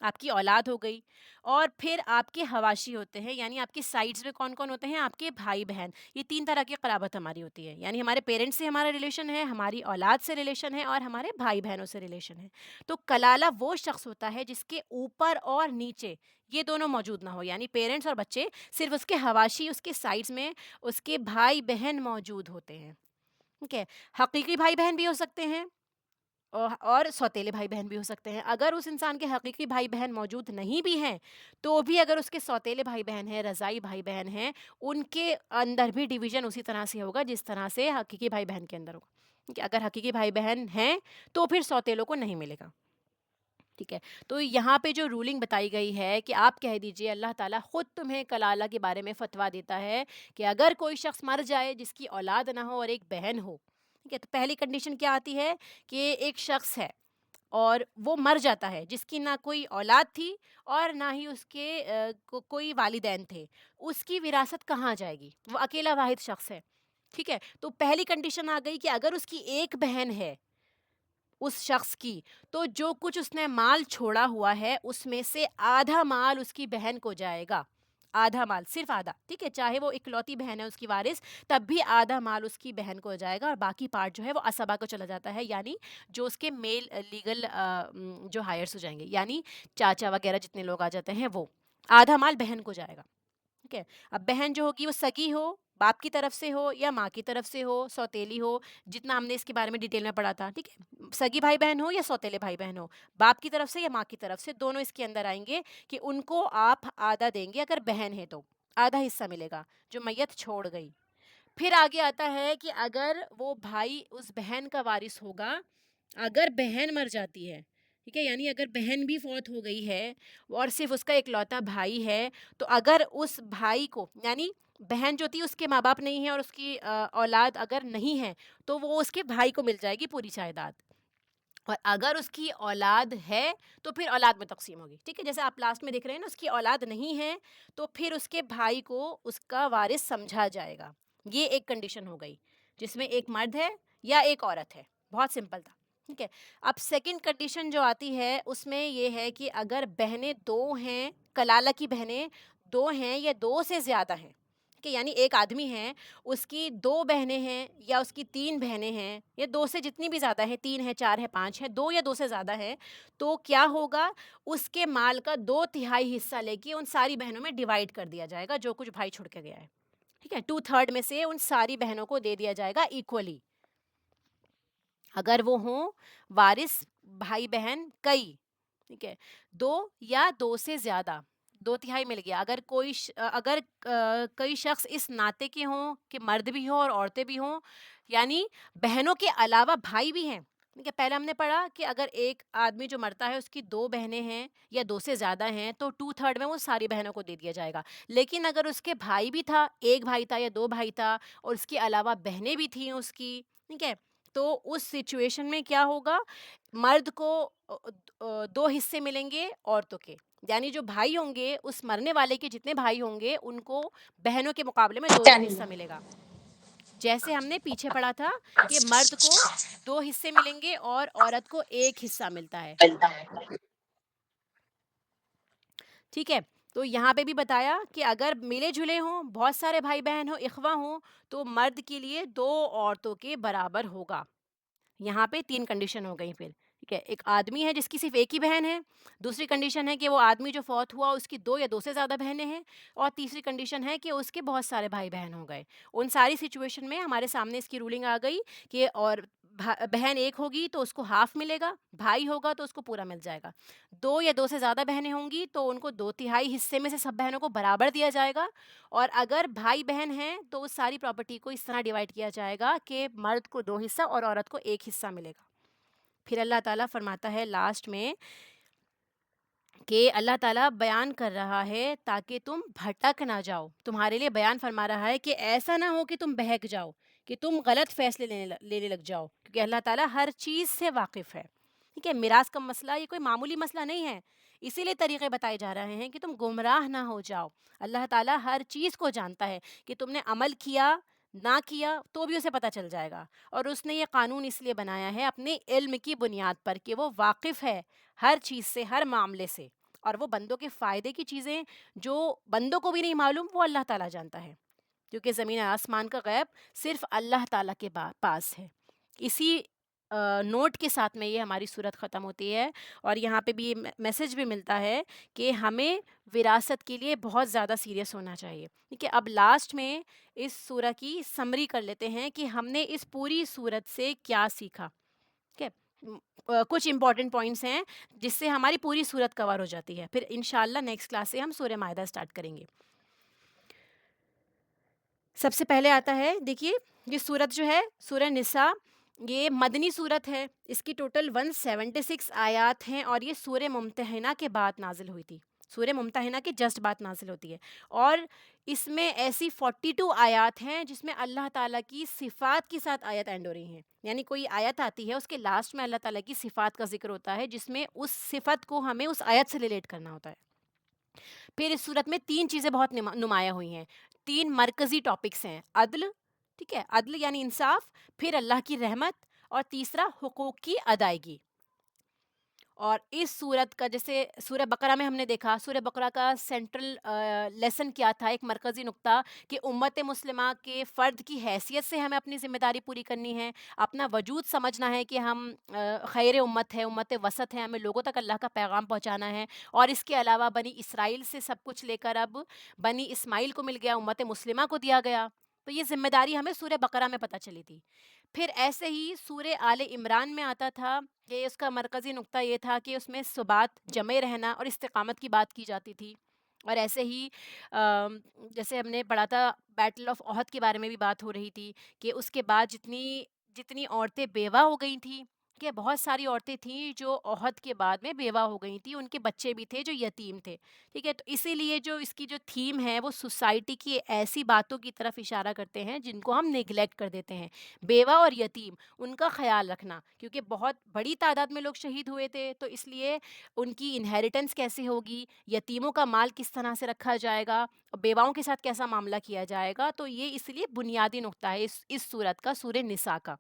A: آپ کی اولاد ہو گئی، اور پھر آپ کے حواشی ہوتے ہیں، یعنی آپ کے سائڈس میں کون کون ہوتے ہیں؟ آپ کے بھائی بہن. یہ تین طرح کی قرابت ہماری ہوتی ہے، یعنی ہمارے پیرنٹس سے ہمارا ریلیشن ہے، ہماری اولاد سے ریلیشن ہے، اور ہمارے بھائی بہنوں سے ریلیشن ہے. تو کلالہ وہ شخص ہوتا ہے جس کے اوپر اور نیچے یہ دونوں موجود نہ ہو، یعنی پیرنٹس اور بچے، صرف اس کے حواشی، اس کے سائڈس میں اس کے بھائی بہن موجود ہوتے ہیں. ٹھیک ہے. حقیقی بھائی بہن بھی ہو سکتے ہیں، اور سوتیلے بھائی بہن بھی ہو سکتے ہیں. اگر اس انسان کے حقیقی بھائی بہن موجود نہیں بھی ہیں، تو بھی اگر اس کے سوتیلے بھائی بہن ہیں، رضائی بھائی بہن ہیں، ان کے اندر بھی ڈویژن اسی طرح سے ہوگا جس طرح سے حقیقی بھائی بہن کے اندر ہوگا. کہ اگر حقیقی بھائی بہن ہیں تو پھر سوتیلوں کو نہیں ملے گا. ٹھیک ہے. تو یہاں پہ جو رولنگ بتائی گئی ہے کہ آپ کہہ دیجئے اللہ تعالیٰ خود تمہیں کلالہ کے بارے میں فتویٰ دیتا ہے کہ اگر کوئی شخص مر جائے جس کی اولاد نہ ہو اور ایک بہن ہو. ٹھیک ہے. تو پہلی کنڈیشن کیا آتی ہے کہ ایک شخص ہے اور وہ مر جاتا ہے جس کی نہ کوئی اولاد تھی اور نہ ہی اس کے کوئی والدین تھے. اس کی وراثت کہاں جائے گی؟ وہ اکیلا واحد شخص ہے. ٹھیک ہے. تو پہلی کنڈیشن آ گئی کہ اگر اس کی ایک بہن ہے اس شخص کی، تو جو کچھ اس نے مال چھوڑا ہوا ہے اس میں سے آدھا مال اس کی بہن کو جائے گا. آدھا مال، صرف آدھا. ٹھیک ہے. چاہے وہ اکلوتی بہن ہے اس کی وارث، تب بھی آدھا مال اس کی بہن کو جائے گا، اور باقی پارٹ جو ہے وہ اسبا کو چلا جاتا ہے، یعنی جو اس کے میل لیگل جو ہائرس ہو جائیں گے، یعنی چاچا وغیرہ جتنے لوگ آ جاتے ہیں، وہ آدھا مال بہن کو جائے گا. ٹھیک ہے. اب بہن جو ہوگی وہ سگی ہو، باپ کی طرف سے ہو یا ماں کی طرف سے ہو، سوتیلی ہو، جتنا ہم نے اس کے بارے میں ڈیٹیل میں پڑھا تھا. ٹھیک ہے. سگی بھائی بہن ہو یا سوتیلے بھائی بہن ہو، باپ کی طرف سے یا ماں کی طرف سے، دونوں اس کے اندر آئیں گے کہ ان کو آپ آدھا دیں گے. اگر بہن ہے تو آدھا حصہ ملے گا جو میت چھوڑ گئی. پھر آگے آتا ہے کہ اگر وہ بھائی اس بہن کا وارث ہوگا، اگر بہن مر جاتی ہے، ٹھیک ہے، یعنی اگر بہن بھی فوت ہو گئی ہے اور صرف اس کا اکلوتا بھائی ہے، تو اگر اس بھائی کو، یعنی بہن جو تھی اس کے ماں باپ نہیں ہیں اور اس کی اولاد اگر نہیں ہے، تو وہ اس کے بھائی کو مل جائے گی پوری جائیداد. اور اگر اس کی اولاد ہے تو پھر اولاد میں تقسیم ہوگی. ٹھیک ہے. جیسے آپ لاسٹ میں دیکھ رہے ہیں نا، اس کی اولاد نہیں ہے تو پھر اس کے بھائی کو اس کا وارث سمجھا جائے گا. یہ ایک کنڈیشن ہو گئی جس میں ایک مرد ہے یا ایک عورت ہے. بہت سمپل تھا. ٹھیک ہے. اب سیکنڈ کنڈیشن جو آتی ہے اس میں یہ ہے کہ اگر بہنیں دو ہیں، کلالہ کی بہنیں دو ہیں یا دو سے زیادہ ہیں، کہ یعنی ایک آدمی ہے، اس کی دو بہنیں ہیں یا اس کی تین بہنیں ہیں، یا دو سے جتنی بھی زیادہ ہے، تین ہے، چار ہے، پانچ ہے، دو یا دو سے زیادہ ہے، تو کیا ہوگا؟ اس کے مال کا 2/3 حصہ لے کے ان ساری بہنوں میں ڈیوائڈ کر دیا جائے گا جو کچھ بھائی چھوڑ کے گیا ہے. ٹھیک ہے. 2/3 میں سے ان ساری بہنوں کو دے دیا جائے گا ایکولی، اگر وہ ہوں وارث بھائی بہن کئی. ٹھیک ہے. دو یا دو سے زیادہ، 2/3 مل گیا. اگر اگر کئی شخص اس ناطے کے ہوں کہ مرد بھی ہوں اور عورتیں بھی ہوں، یعنی بہنوں کے علاوہ بھائی بھی ہیں. ٹھیک ہے. پہلے ہم نے پڑھا کہ اگر ایک آدمی جو مرتا ہے اس کی دو بہنیں ہیں یا دو سے زیادہ ہیں تو 2/3 میں وہ ساری بہنوں کو دے دیا جائے گا. لیکن اگر اس کے بھائی بھی تھا، ایک بھائی تھا یا دو بھائی تھا، اور اس کے علاوہ بہنیں بھی تھیں اس کی، ٹھیک ہے، تو اس سچویشن میں کیا ہوگا؟ مرد کو دو حصے ملیں گے عورتوں کے، یعنی جو بھائی ہوں گے اس مرنے والے کے جتنے بھائی ہوں گے ان کو بہنوں کے مقابلے میں دو دو حصہ ملے گا. جیسے ہم نے پیچھے پڑھا تھا کہ مرد کو دو حصے ملیں گے اور عورت کو ایک حصہ ملتا ہے. ٹھیک ہے. تو یہاں پہ بھی بتایا کہ اگر ملے جلے ہوں، بہت سارے بھائی بہن ہوں، اخوہ ہوں، تو مرد کے لیے دو عورتوں کے برابر ہوگا. یہاں پہ تین کنڈیشن ہو گئی پھر. ٹھیک ہے. ایک آدمی ہے جس کی صرف ایک ہی بہن ہے، دوسری کنڈیشن ہے کہ وہ آدمی جو فوت ہوا اس کی دو یا دو سے زیادہ بہنیں ہیں، اور تیسری کنڈیشن ہے کہ اس کے بہت سارے بھائی بہن ہو گئے. ان ساری سچویشن میں ہمارے سامنے اس کی رولنگ آ گئی کہ اور بہن ایک ہوگی تو اس کو ہاف ملے گا، بھائی ہوگا تو اس کو پورا مل جائے گا. دو یا دو سے زیادہ بہنیں ہوں گی تو ان کو 2/3 حصے میں سے سب بہنوں کو برابر دیا جائے گا. اور اگر بھائی بہن ہیں تو اس ساری پراپرٹی کو اس طرح ڈیوائڈ کیا جائے گا کہ مرد کو دو حصہ اور عورت کو ایک حصہ ملے گا. پھر اللہ تعالیٰ فرماتا ہے لاسٹ میں کہ اللہ تعالیٰ بیان کر رہا ہے تاکہ تم بھٹک نہ جاؤ. تمہارے لیے بیان فرما رہا ہے کہ ایسا نہ ہو کہ تم بہک جاؤ، کہ تم غلط فیصلے لینے لگ جاؤ، کیونکہ اللہ تعالیٰ ہر چیز سے واقف ہے. ٹھیک ہے. میراث کا مسئلہ یہ کوئی معمولی مسئلہ نہیں ہے، اسی لیے طریقے بتائے جا رہے ہیں کہ تم گمراہ نہ ہو جاؤ. اللہ تعالیٰ ہر چیز کو جانتا ہے کہ تم نے عمل کیا نہ کیا تو بھی اسے پتہ چل جائے گا. اور اس نے یہ قانون اس لیے بنایا ہے اپنے علم کی بنیاد پر کہ وہ واقف ہے ہر چیز سے، ہر معاملے سے. اور وہ بندوں کے فائدے کی چیزیں جو بندوں کو بھی نہیں معلوم وہ اللہ تعالیٰ جانتا ہے، کیونکہ زمین آسمان کا غیب صرف اللہ تعالیٰ کے پاس ہے۔ اسی نوٹ کے ساتھ میں یہ ہماری صورت ختم ہوتی ہے، اور یہاں پہ بھی یہ میسج بھی ملتا ہے کہ ہمیں وراثت کے لیے بہت زیادہ سیریس ہونا چاہیے، ٹھیک ہے۔ اب لاسٹ میں اس سورہ کی سمری کر لیتے ہیں کہ ہم نے اس پوری صورت سے کیا سیکھا، ٹھیک ہے۔ کچھ امپورٹنٹ پوائنٹس ہیں جس سے ہماری پوری صورت کور ہو جاتی ہے، پھر انشاءاللہ نیکسٹ کلاس سے ہم سورہ مائدہ اسٹارٹ کریں گے۔ سب سے پہلے آتا ہے، دیکھیے یہ صورت جو ہے سورہ نساء، یہ مدنی صورت ہے، اس کی ٹوٹل 176 آیات ہیں، اور یہ سورہ ممتحنہ کے بعد نازل ہوئی تھی، سورہ ممتحنہ کے جسٹ بعد نازل ہوتی ہے، اور اس میں ایسی 42 آیات ہیں جس میں اللہ تعالیٰ کی صفات کے ساتھ آیت اینڈ ہو رہی ہیں، یعنی کوئی آیت آتی ہے اس کے لاسٹ میں اللہ تعالیٰ کی صفات کا ذکر ہوتا ہے، جس میں اس صفت کو ہمیں اس آیت سے ریلیٹ کرنا ہوتا ہے۔ پھر اس صورت میں 3 چیزیں بہت نمایاں ہوئی ہیں، 3 مرکزی ٹاپکس ہیں، عدل، ٹھیک ہے، عدل یعنی انصاف، پھر اللہ کی رحمت، اور تیسرا حقوق کی ادائیگی۔ اور اس صورت کا جیسے سورہ بقرہ میں ہم نے دیکھا، سورہ بقرہ کا سینٹرل لیسن کیا تھا، ایک مرکزی نقطہ کہ امت مسلمہ کے فرد کی حیثیت سے ہمیں اپنی ذمہ داری پوری کرنی ہے، اپنا وجود سمجھنا ہے کہ ہم خیر امت ہے، امت وسط ہے، ہمیں لوگوں تک اللہ کا پیغام پہنچانا ہے، اور اس کے علاوہ بنی اسرائیل سے سب کچھ لے کر اب بنی اسماعیل کو مل گیا، امت مسلمہ کو دیا گیا، تو یہ ذمہ داری ہمیں سورہ بقرہ میں پتہ چلی تھی۔ پھر ایسے ہی سورہ آل عمران میں آتا تھا کہ اس کا مرکزی نقطہ یہ تھا کہ اس میں ثبات، جمع رہنا اور استقامت کی بات کی جاتی تھی، اور ایسے ہی جیسے ہم نے پڑھا تھا بیٹل آف احد کے بارے میں بھی بات ہو رہی تھی کہ اس کے بعد جتنی جتنی عورتیں بیوہ ہو گئی تھیں، کہ بہت ساری عورتیں تھیں جو احد کے بعد میں بیوہ ہو گئی تھیں، ان کے بچے بھی تھے جو یتیم تھے، ٹھیک ہے، تو اسی لیے جو اس کی جو تھیم ہے وہ سوسائٹی کی ایسی باتوں کی طرف اشارہ کرتے ہیں جن کو ہم نیگلیکٹ کر دیتے ہیں، بیوہ اور یتیم ان کا خیال رکھنا، کیونکہ بہت بڑی تعداد میں لوگ شہید ہوئے تھے، تو اس لیے ان کی انہیریٹنس کیسے ہوگی، یتیموں کا مال کس طرح سے رکھا جائے گا، بیواؤں کے ساتھ کیسا معاملہ کیا جائے گا، تو یہ اس لیے بنیادی نقطہ ہے اس صورت کا، سورہ نساء کا،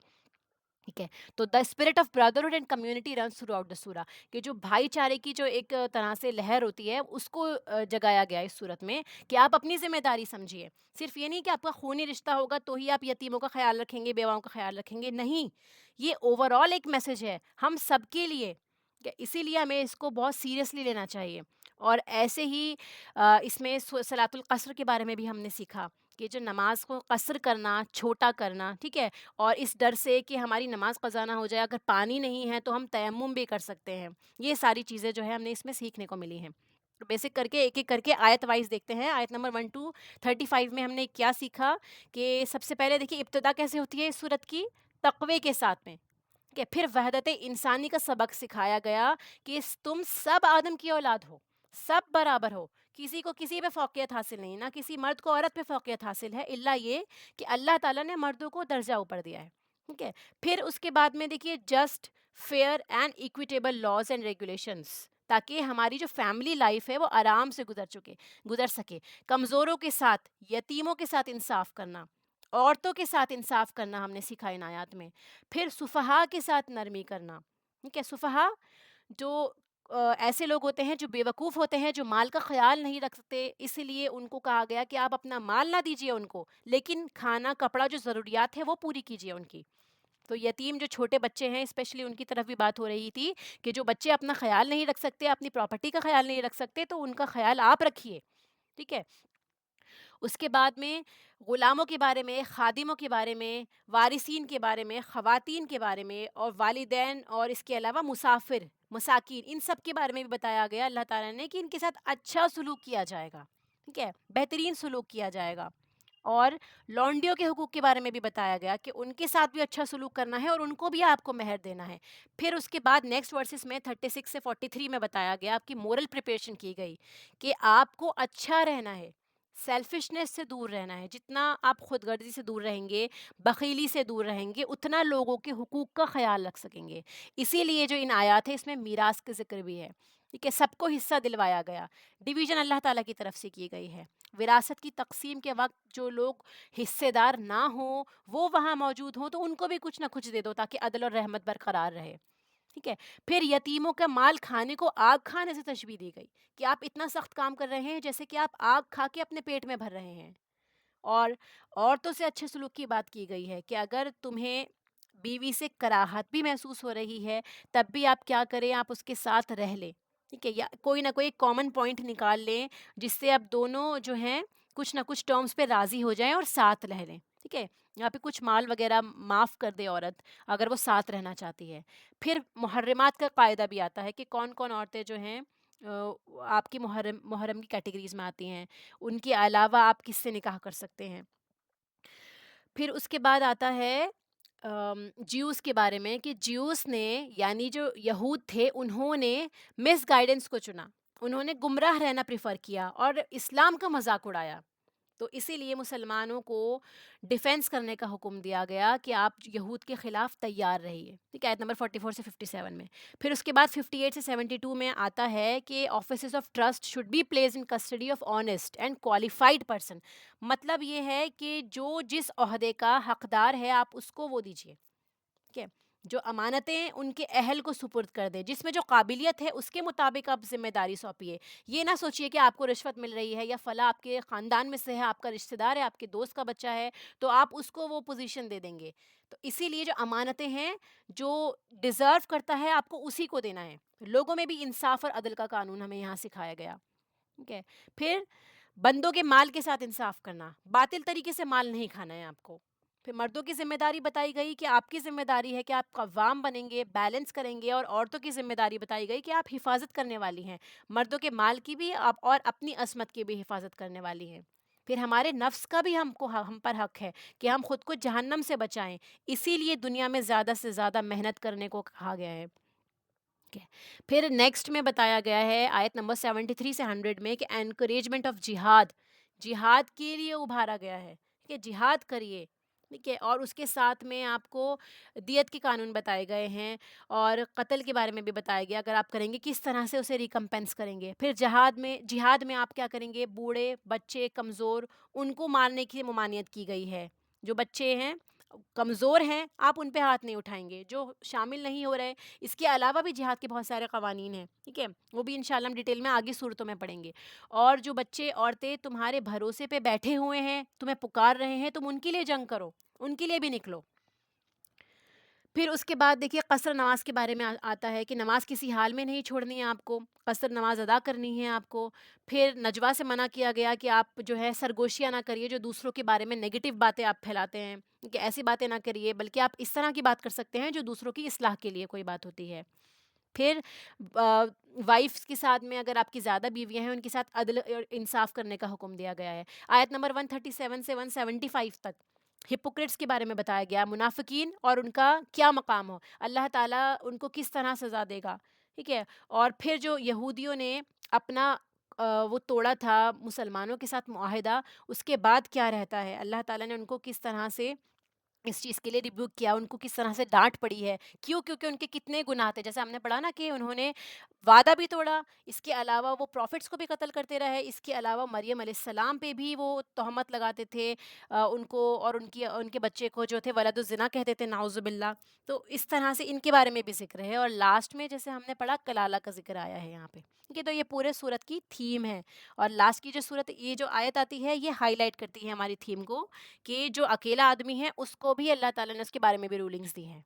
A: ٹھیک ہے۔ تو the spirit of brotherhood and community runs throughout the سورہ، کہ جو بھائی چارے کی جو ایک طرح سے لہر ہوتی ہے اس کو جگایا گیا اس صورت میں، کہ آپ اپنی ذمہ داری سمجھیے، صرف یہ نہیں کہ آپ کا خونی رشتہ ہوگا تو ہی آپ یتیموں کا خیال رکھیں گے، بیواؤں کا خیال رکھیں گے، نہیں، یہ اوور آل ایک میسج ہے ہم سب کے لیے، کہ اسی لیے ہمیں اس کو بہت سیریسلی لینا چاہیے۔ اور ایسے ہی اس میں صلاۃ القصر کے بارے میں بھی ہم نے سیکھا کہ جو نماز کو قصر کرنا، چھوٹا کرنا، ٹھیک ہے، اور اس ڈر سے کہ ہماری نماز قضا نہ ہو جائے، اگر پانی نہیں ہے تو ہم تیمم بھی کر سکتے ہیں، یہ ساری چیزیں جو ہے ہم نے اس میں سیکھنے کو ملی ہیں۔ تو بیسک کر کے ایک ایک کر کے آیت وائز دیکھتے ہیں، آیت نمبر 1 to 35 میں ہم نے کیا سیکھا کہ سب سے پہلے دیکھیے ابتدا کیسے ہوتی ہے اس صورت کی، تقوی کے ساتھ میں، کہ پھر وحدت انسانی کا سبق سکھایا گیا کہ تم سب آدم کی اولاد ہو، سب برابر ہو، کسی کو کسی پہ فوقیت حاصل نہیں، نہ کسی مرد کو عورت پہ فوقیت حاصل ہے، الا یہ کہ اللہ تعالیٰ نے مردوں کو درجہ اوپر دیا ہے، ٹھیک ہے۔ پھر اس کے بعد میں دیکھیے just, fair and equitable laws and regulations, تاکہ ہماری جو فیملی لائف ہے وہ آرام سے گزر سکے، کمزوروں کے ساتھ، یتیموں کے ساتھ انصاف کرنا، عورتوں کے ساتھ انصاف کرنا ہم نے سیکھا ان آیات میں۔ پھر سفہا کے ساتھ نرمی کرنا، ٹھیک ہے، سفہا جو ایسے لوگ ہوتے ہیں جو بے وقوف ہوتے ہیں، جو مال کا خیال نہیں رکھ سکتے، اسی لیے ان کو کہا گیا کہ آپ اپنا مال نہ دیجیے ان کو، لیکن کھانا کپڑا جو ضروریات ہے وہ پوری کیجیے ان کی۔ تو یتیم جو چھوٹے بچے ہیں اسپیشلی ان کی طرف بھی بات ہو رہی تھی کہ جو بچے اپنا خیال نہیں رکھ سکتے، اپنی پراپرٹی کا خیال نہیں رکھ سکتے، تو ان کا خیال آپ رکھیے، ٹھیک ہے۔ اس کے بعد میں غلاموں کے بارے میں، خادموں کے بارے میں، وارثین کے بارے میں، خواتین کے بارے میں، اور والدین، اور اس کے علاوہ مسافر، مساکین، ان سب کے بارے میں بھی بتایا گیا اللہ تعالیٰ نے کہ ان کے ساتھ اچھا سلوک کیا جائے گا، ٹھیک ہے، بہترین سلوک کیا جائے گا۔ اور لونڈیوں کے حقوق کے بارے میں بھی بتایا گیا کہ ان کے ساتھ بھی اچھا سلوک کرنا ہے اور ان کو بھی آپ کو مہر دینا ہے۔ پھر اس کے بعد نیکسٹ ورسز میں 36 سے 43 میں بتایا گیا، آپ کی مورل پریپریشن کی گئی کہ آپ کو اچھا رہنا ہے، سیلفشنس سے دور رہنا ہے، جتنا آپ خود غرضی سے دور رہیں گے، بخیلی سے دور رہیں گے، اتنا لوگوں کے حقوق کا خیال رکھ سکیں گے۔ اسی لیے جو ان آیات ہیں اس میں میراث کا ذکر بھی ہے، ٹھیک ہے، سب کو حصہ دلوایا گیا، ڈویژن اللہ تعالیٰ کی طرف سے کی گئی ہے۔ وراثت کی تقسیم کے وقت جو لوگ حصے دار نہ ہوں وہ وہاں موجود ہوں تو ان کو بھی کچھ نہ کچھ دے دو تاکہ عدل اور رحمت برقرار رہے، ٹھیک ہے. پھر یتیموں کا مال کھانے کو آگ کھانے سے تشبیہ دی گئی کہ آپ اتنا سخت کام کر رہے ہیں جیسے کہ آپ آگ کھا کے اپنے پیٹ میں بھر رہے ہیں. اور عورتوں سے اچھے سلوک کی بات کی گئی ہے کہ اگر تمہیں بیوی سے کراہت بھی محسوس ہو رہی ہے تب بھی آپ کیا کریں, آپ اس کے ساتھ رہ لیں. ٹھیک ہے, یا کوئی نہ کوئی کامن پوائنٹ نکال لیں جس سے اب دونوں جو ہیں کچھ نہ کچھ ٹرمز پہ راضی ہو جائیں اور ساتھ رہ لیں. ٹھیک ہے, یہاں پہ کچھ مال وغیرہ معاف کر دے عورت اگر وہ ساتھ رہنا چاہتی ہے. پھر محرمات کا قاعدہ بھی آتا ہے کہ کون کون عورتیں جو ہیں آپ کی محرم کی کیٹیگریز میں آتی ہیں, ان کے علاوہ آپ کس سے نکاح کر سکتے ہیں. پھر اس کے بعد آتا ہے جیوس کے بارے میں کہ جیوس نے یعنی جو یہود تھے انہوں نے مس گائیڈنس کو چنا, انہوں نے گمراہ رہنا پریفر کیا اور اسلام کا مذاق اڑایا. تو اسی لیے مسلمانوں کو ڈیفینس کرنے کا حکم دیا گیا کہ آپ یہود کے خلاف تیار رہیے. ٹھیک ہے, آیت نمبر 44 سے 57 میں. پھر اس کے بعد 58 سے 72 میں آتا ہے کہ offices of trust should be placed in custody of honest and qualified person. مطلب یہ ہے کہ جو جس عہدے کا حقدار ہے آپ اس کو وہ دیجیے. ٹھیک ہے, جو امانتیں ان کے اہل کو سپرد کر دیں, جس میں جو قابلیت ہے اس کے مطابق آپ ذمہ داری سونپیے. یہ نہ سوچیے کہ آپ کو رشوت مل رہی ہے یا فلاں آپ کے خاندان میں سے ہے, آپ کا رشتہ دار ہے, آپ کے دوست کا بچہ ہے تو آپ اس کو وہ پوزیشن دے دیں گے. تو اسی لیے جو امانتیں ہیں جو ڈیزرو کرتا ہے آپ کو اسی کو دینا ہے. لوگوں میں بھی انصاف اور عدل کا قانون ہمیں یہاں سکھایا گیا. ٹھیک ہے, پھر بندوں کے مال کے ساتھ انصاف کرنا, باطل طریقے سے مال نہیں کھانا ہے آپ کو. پھر مردوں کی ذمہ داری بتائی گئی کہ آپ کی ذمہ داری ہے کہ آپ قوام بنیں گے, بیلنس کریں گے, اور عورتوں کی ذمہ داری بتائی گئی کہ آپ حفاظت کرنے والی ہیں, مردوں کے مال کی بھی آپ اور اپنی عصمت کی بھی حفاظت کرنے والی ہیں. پھر ہمارے نفس کا بھی ہم پر حق ہے کہ ہم خود کو جہنم سے بچائیں, اسی لیے دنیا میں زیادہ سے زیادہ محنت کرنے کو کہا گیا ہے. پھر نیکسٹ میں بتایا گیا ہے آیت نمبر 73 سے 100 میں کہ انکریجمنٹ آف جہاد, جہاد کے لیے ابھارا گیا ہے کہ جہاد کریے. ٹھیک ہے, اور اس کے ساتھ میں آپ کو دیت کے قانون بتائے گئے ہیں اور قتل کے بارے میں بھی بتایا گیا, اگر آپ کریں گے کس طرح سے اسے ریکمپینس کریں گے. پھر جہاد میں آپ کیا کریں گے, بوڑھے بچے کمزور ان کو مارنے کی ممانعت کی گئی ہے. جو بچے ہیں کمزور ہیں آپ ان پہ ہاتھ نہیں اٹھائیں گے, جو شامل نہیں ہو رہے. اس کے علاوہ بھی جہاد کے بہت سارے قوانین ہیں. ٹھیک ہے, وہ بھی انشاءاللہ ہم ڈیٹیل میں آگے صورتوں میں پڑھیں گے. اور جو بچے عورتیں تمہارے بھروسے پہ بیٹھے ہوئے ہیں, تمہیں پکار رہے ہیں, تم ان کے لیے جنگ کرو, ان کے لیے بھی نکلو. پھر اس کے بعد دیکھیے قصر نماز کے بارے میں آتا ہے کہ نماز کسی حال میں نہیں چھوڑنی ہے آپ کو, قصر نماز ادا کرنی ہے آپ کو. پھر نجوا سے منع کیا گیا کہ آپ جو ہے سرگوشیاں نہ کریے, جو دوسروں کے بارے میں نگیٹو باتیں آپ پھیلاتے ہیں, کہ ایسی باتیں نہ کریے, بلکہ آپ اس طرح کی بات کر سکتے ہیں جو دوسروں کی اصلاح کے لیے کوئی بات ہوتی ہے. پھر وائفس کے ساتھ میں اگر آپ کی زیادہ بیویاں ہیں ان کے ساتھ عدل اور انصاف کرنے کا حکم دیا گیا ہے. آیت نمبر 137 سے 175 تک ہپوکریٹس کے بارے میں بتایا گیا, منافقین اور ان کا کیا مقام ہو, اللہ تعالیٰ ان کو کس طرح سزا دے گا. ٹھیک ہے, اور پھر جو یہودیوں نے اپنا وہ توڑا تھا مسلمانوں کے ساتھ معاہدہ, اس کے بعد کیا رہتا ہے, اللہ تعالیٰ نے ان کو کس طرح سے اس چیز کے لیے ریبیوک کیا, ان کو کس طرح سے ڈانٹ پڑی ہے. کیوں؟ کیونکہ ان کے کتنے گناہ تھے, جیسے ہم نے پڑھا نا کہ انہوں نے وعدہ بھی توڑا, اس کے علاوہ وہ پروفٹس کو بھی قتل کرتے رہے, اس کے علاوہ مریم علیہ السلام پہ بھی وہ تہمت لگاتے تھے ان کو, اور ان کے بچے کو جو تھے ولد الزنا کہتے تھے, نعوذ باللہ. تو اس طرح سے ان کے بارے میں بھی ذکر ہے. اور لاسٹ میں جیسے ہم نے پڑھا کلالہ کا ذکر آیا ہے یہاں پہ. ٹھیک ہے, تو یہ پورے صورت کی تھیم ہے, اور لاسٹ کی جو صورت یہ جو آیت آتی ہے یہ ہائی لائٹ کرتی ہے ہماری تھیم کو کہ جو اکیلا آدمی ہے اس کو بھی اللہ تعالیٰ نے اس کے بارے میں بھی رولنگز دی ہیں.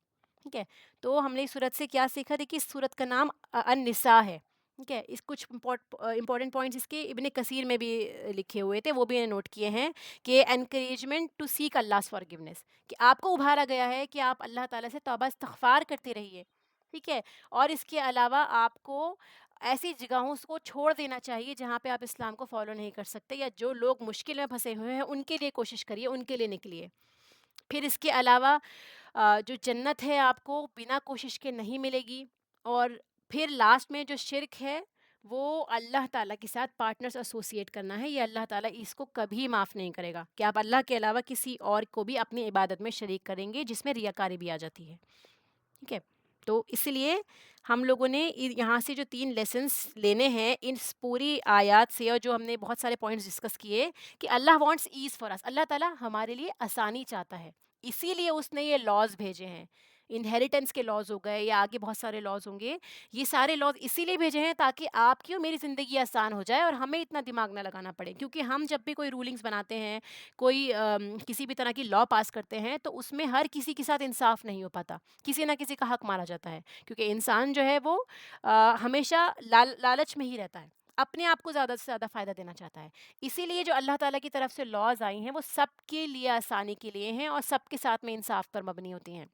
A: ٹھیک ہے, تو ہم نے اس صورت سے کیا سیکھا, دیکھیے اس صورت کا نام النساء ہے. ٹھیک ہے, اس کچھ امپورٹنٹ پوائنٹس اس کے ابن کثیر میں بھی لکھے ہوئے تھے, وہ بھی نوٹ کیے ہیں کہ encouragement to seek Allah forgiveness, کہ آپ کو ابھارا گیا ہے کہ آپ اللہ تعالیٰ سے توبہ استغفار کرتے رہیے. ٹھیک ہے, اور اس کے علاوہ آپ کو ایسی جگہوں کو چھوڑ دینا چاہیے جہاں پہ آپ اسلام کو فالو نہیں کر سکتے, یا جو لوگ مشکل میں پھنسے ہوئے ہیں ان کے لیے کوشش کریے, ان کے لیے نکلیے. پھر اس کے علاوہ جو جنت ہے آپ کو بنا کوشش کے نہیں ملے گی. اور پھر لاسٹ میں جو شرک ہے وہ اللہ تعالیٰ کے ساتھ پارٹنرز ایسوسیٹ کرنا ہے, یہ اللہ تعالیٰ اس کو کبھی معاف نہیں کرے گا کہ آپ اللہ کے علاوہ کسی اور کو بھی اپنی عبادت میں شریک کریں گے, جس میں ریاکاری بھی آ جاتی ہے. ٹھیک ہے, تو اس لیے ہم لوگوں نے یہاں سے جو 3 لیسنس لینے ہیں ان پوری آیات سے, اور جو ہم نے بہت سارے پوائنٹس ڈسکس کیے کہ اللہ وانٹس ایز فار اس, اللہ تعالیٰ ہمارے لیے آسانی چاہتا ہے, اسی لیے اس نے یہ لاز بھیجے ہیں. انہیریٹنس کے لاز ہو گئے یا آگے بہت سارے لاز ہوں گے، یہ سارے لاز اسی لیے بھیجے ہیں تاکہ آپ کی اور میری زندگی آسان ہو جائے اور ہمیں اتنا دماغ نہ لگانا پڑے. کیونکہ ہم جب بھی کوئی رولنگس بناتے ہیں، کوئی کسی بھی طرح کی لا پاس کرتے ہیں، تو اس میں ہر کسی کے ساتھ انصاف نہیں ہو پاتا، کسی نہ کسی کا حق مارا جاتا ہے. کیونکہ انسان جو ہے وہ ہمیشہ لالچ میں ہی رہتا ہے، اپنے آپ کو زیادہ سے زیادہ فائدہ دینا چاہتا ہے. اسی لیے جو اللہ تعالیٰ کی طرف سے لاز آئی ہیں وہ سب کے لیے آسانی کے لیے ہیں اور سب کے ساتھ میں انصاف پر مبنی ہوتی ہیں.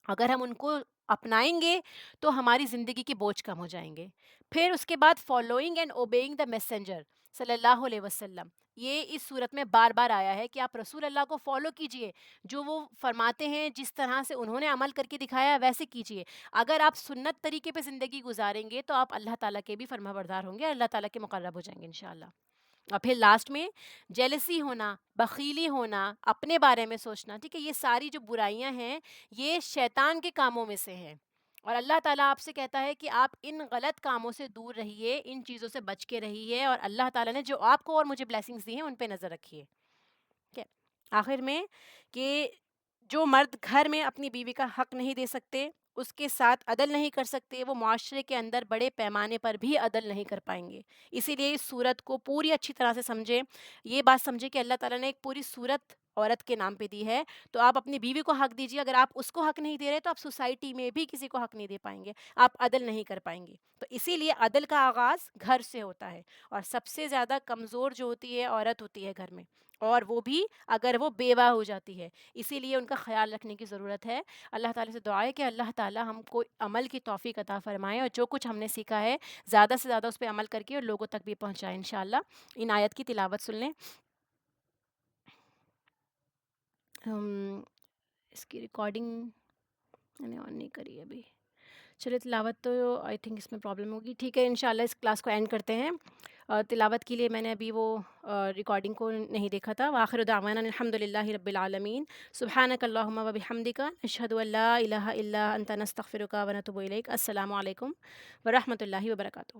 A: اگر ہم ان کو اپنائیں گے تو ہماری زندگی کے بوجھ کم ہو جائیں گے. پھر اس کے بعد following and obeying the messenger صلی اللہ علیہ وسلم، یہ اس صورت میں بار بار آیا ہے کہ آپ رسول اللہ کو فالو کیجئے، جو وہ فرماتے ہیں جس طرح سے انہوں نے عمل کر کے دکھایا ویسے کیجئے. اگر آپ سنت طریقے پہ زندگی گزاریں گے تو آپ اللہ تعالیٰ کے بھی فرما بردار ہوں گے، اللہ تعالیٰ کے مقرب ہو جائیں گے انشاءاللہ. اور پھر لاسٹ میں جیلسی ہونا، بخیلی ہونا، اپنے بارے میں سوچنا، ٹھیک ہے، یہ ساری جو برائیاں ہیں یہ شیطان کے کاموں میں سے ہیں. اور اللہ تعالیٰ آپ سے کہتا ہے کہ آپ ان غلط کاموں سے دور رہیے، ان چیزوں سے بچ کے رہیے، اور اللہ تعالیٰ نے جو آپ کو اور مجھے بلیسنگز دی ہیں ان پہ نظر رکھیے. ٹھیک ہے. آخر میں کہ جو مرد گھر میں اپنی بیوی کا حق نہیں دے سکتے، اس کے ساتھ عدل نہیں کر سکتے، وہ معاشرے کے اندر بڑے پیمانے پر بھی عدل نہیں کر پائیں گے. اسی لیے اس صورت کو پوری اچھی طرح سے سمجھیں، یہ بات سمجھیں کہ اللہ تعالیٰ نے ایک پوری صورت عورت کے نام پہ دی ہے. تو آپ اپنی بیوی کو حق دیجیے، اگر آپ اس کو حق نہیں دے رہے تو آپ سوسائٹی میں بھی کسی کو حق نہیں دے پائیں گے، آپ عدل نہیں کر پائیں گے. تو اسی لیے عدل کا آغاز گھر سے ہوتا ہے، اور سب سے زیادہ کمزور جو ہوتی ہے عورت ہوتی ہے گھر میں، اور وہ بھی اگر وہ بیوہ ہو جاتی ہے. اسی لیے ان کا خیال رکھنے کی ضرورت ہے. اللہ تعالیٰ سے دعا ہے کہ اللہ تعالیٰ ہم کو عمل کی توفیق عطا فرمائے، اور جو کچھ ہم نے سیکھا ہے زیادہ سے زیادہ اس پہ عمل کر کے اور لوگوں تک بھی پہنچائے انشاءاللہ. ان آیت کی تلاوت سن لیں. اس کی ریکارڈنگ میں نے آن نہیں کری ابھی. چلے تلاوت تو آئی تھنک اس میں پرابلم ہوگی. ٹھیک ہے، انشاءاللہ اس کلاس کو اینڈ کرتے ہیں. تلاوت کے لیے میں نے ابھی وہ ریکارڈنگ کو نہیں دیکھا تھا. وآخر دعوانا الحمد للہ رب العالمین. سبحانک اللہم و بحمدک، نشہد ان لا الہ الا انت، نستغفرک و نتوب الیک. السلام علیکم ورحمۃ اللہ وبرکاتہ.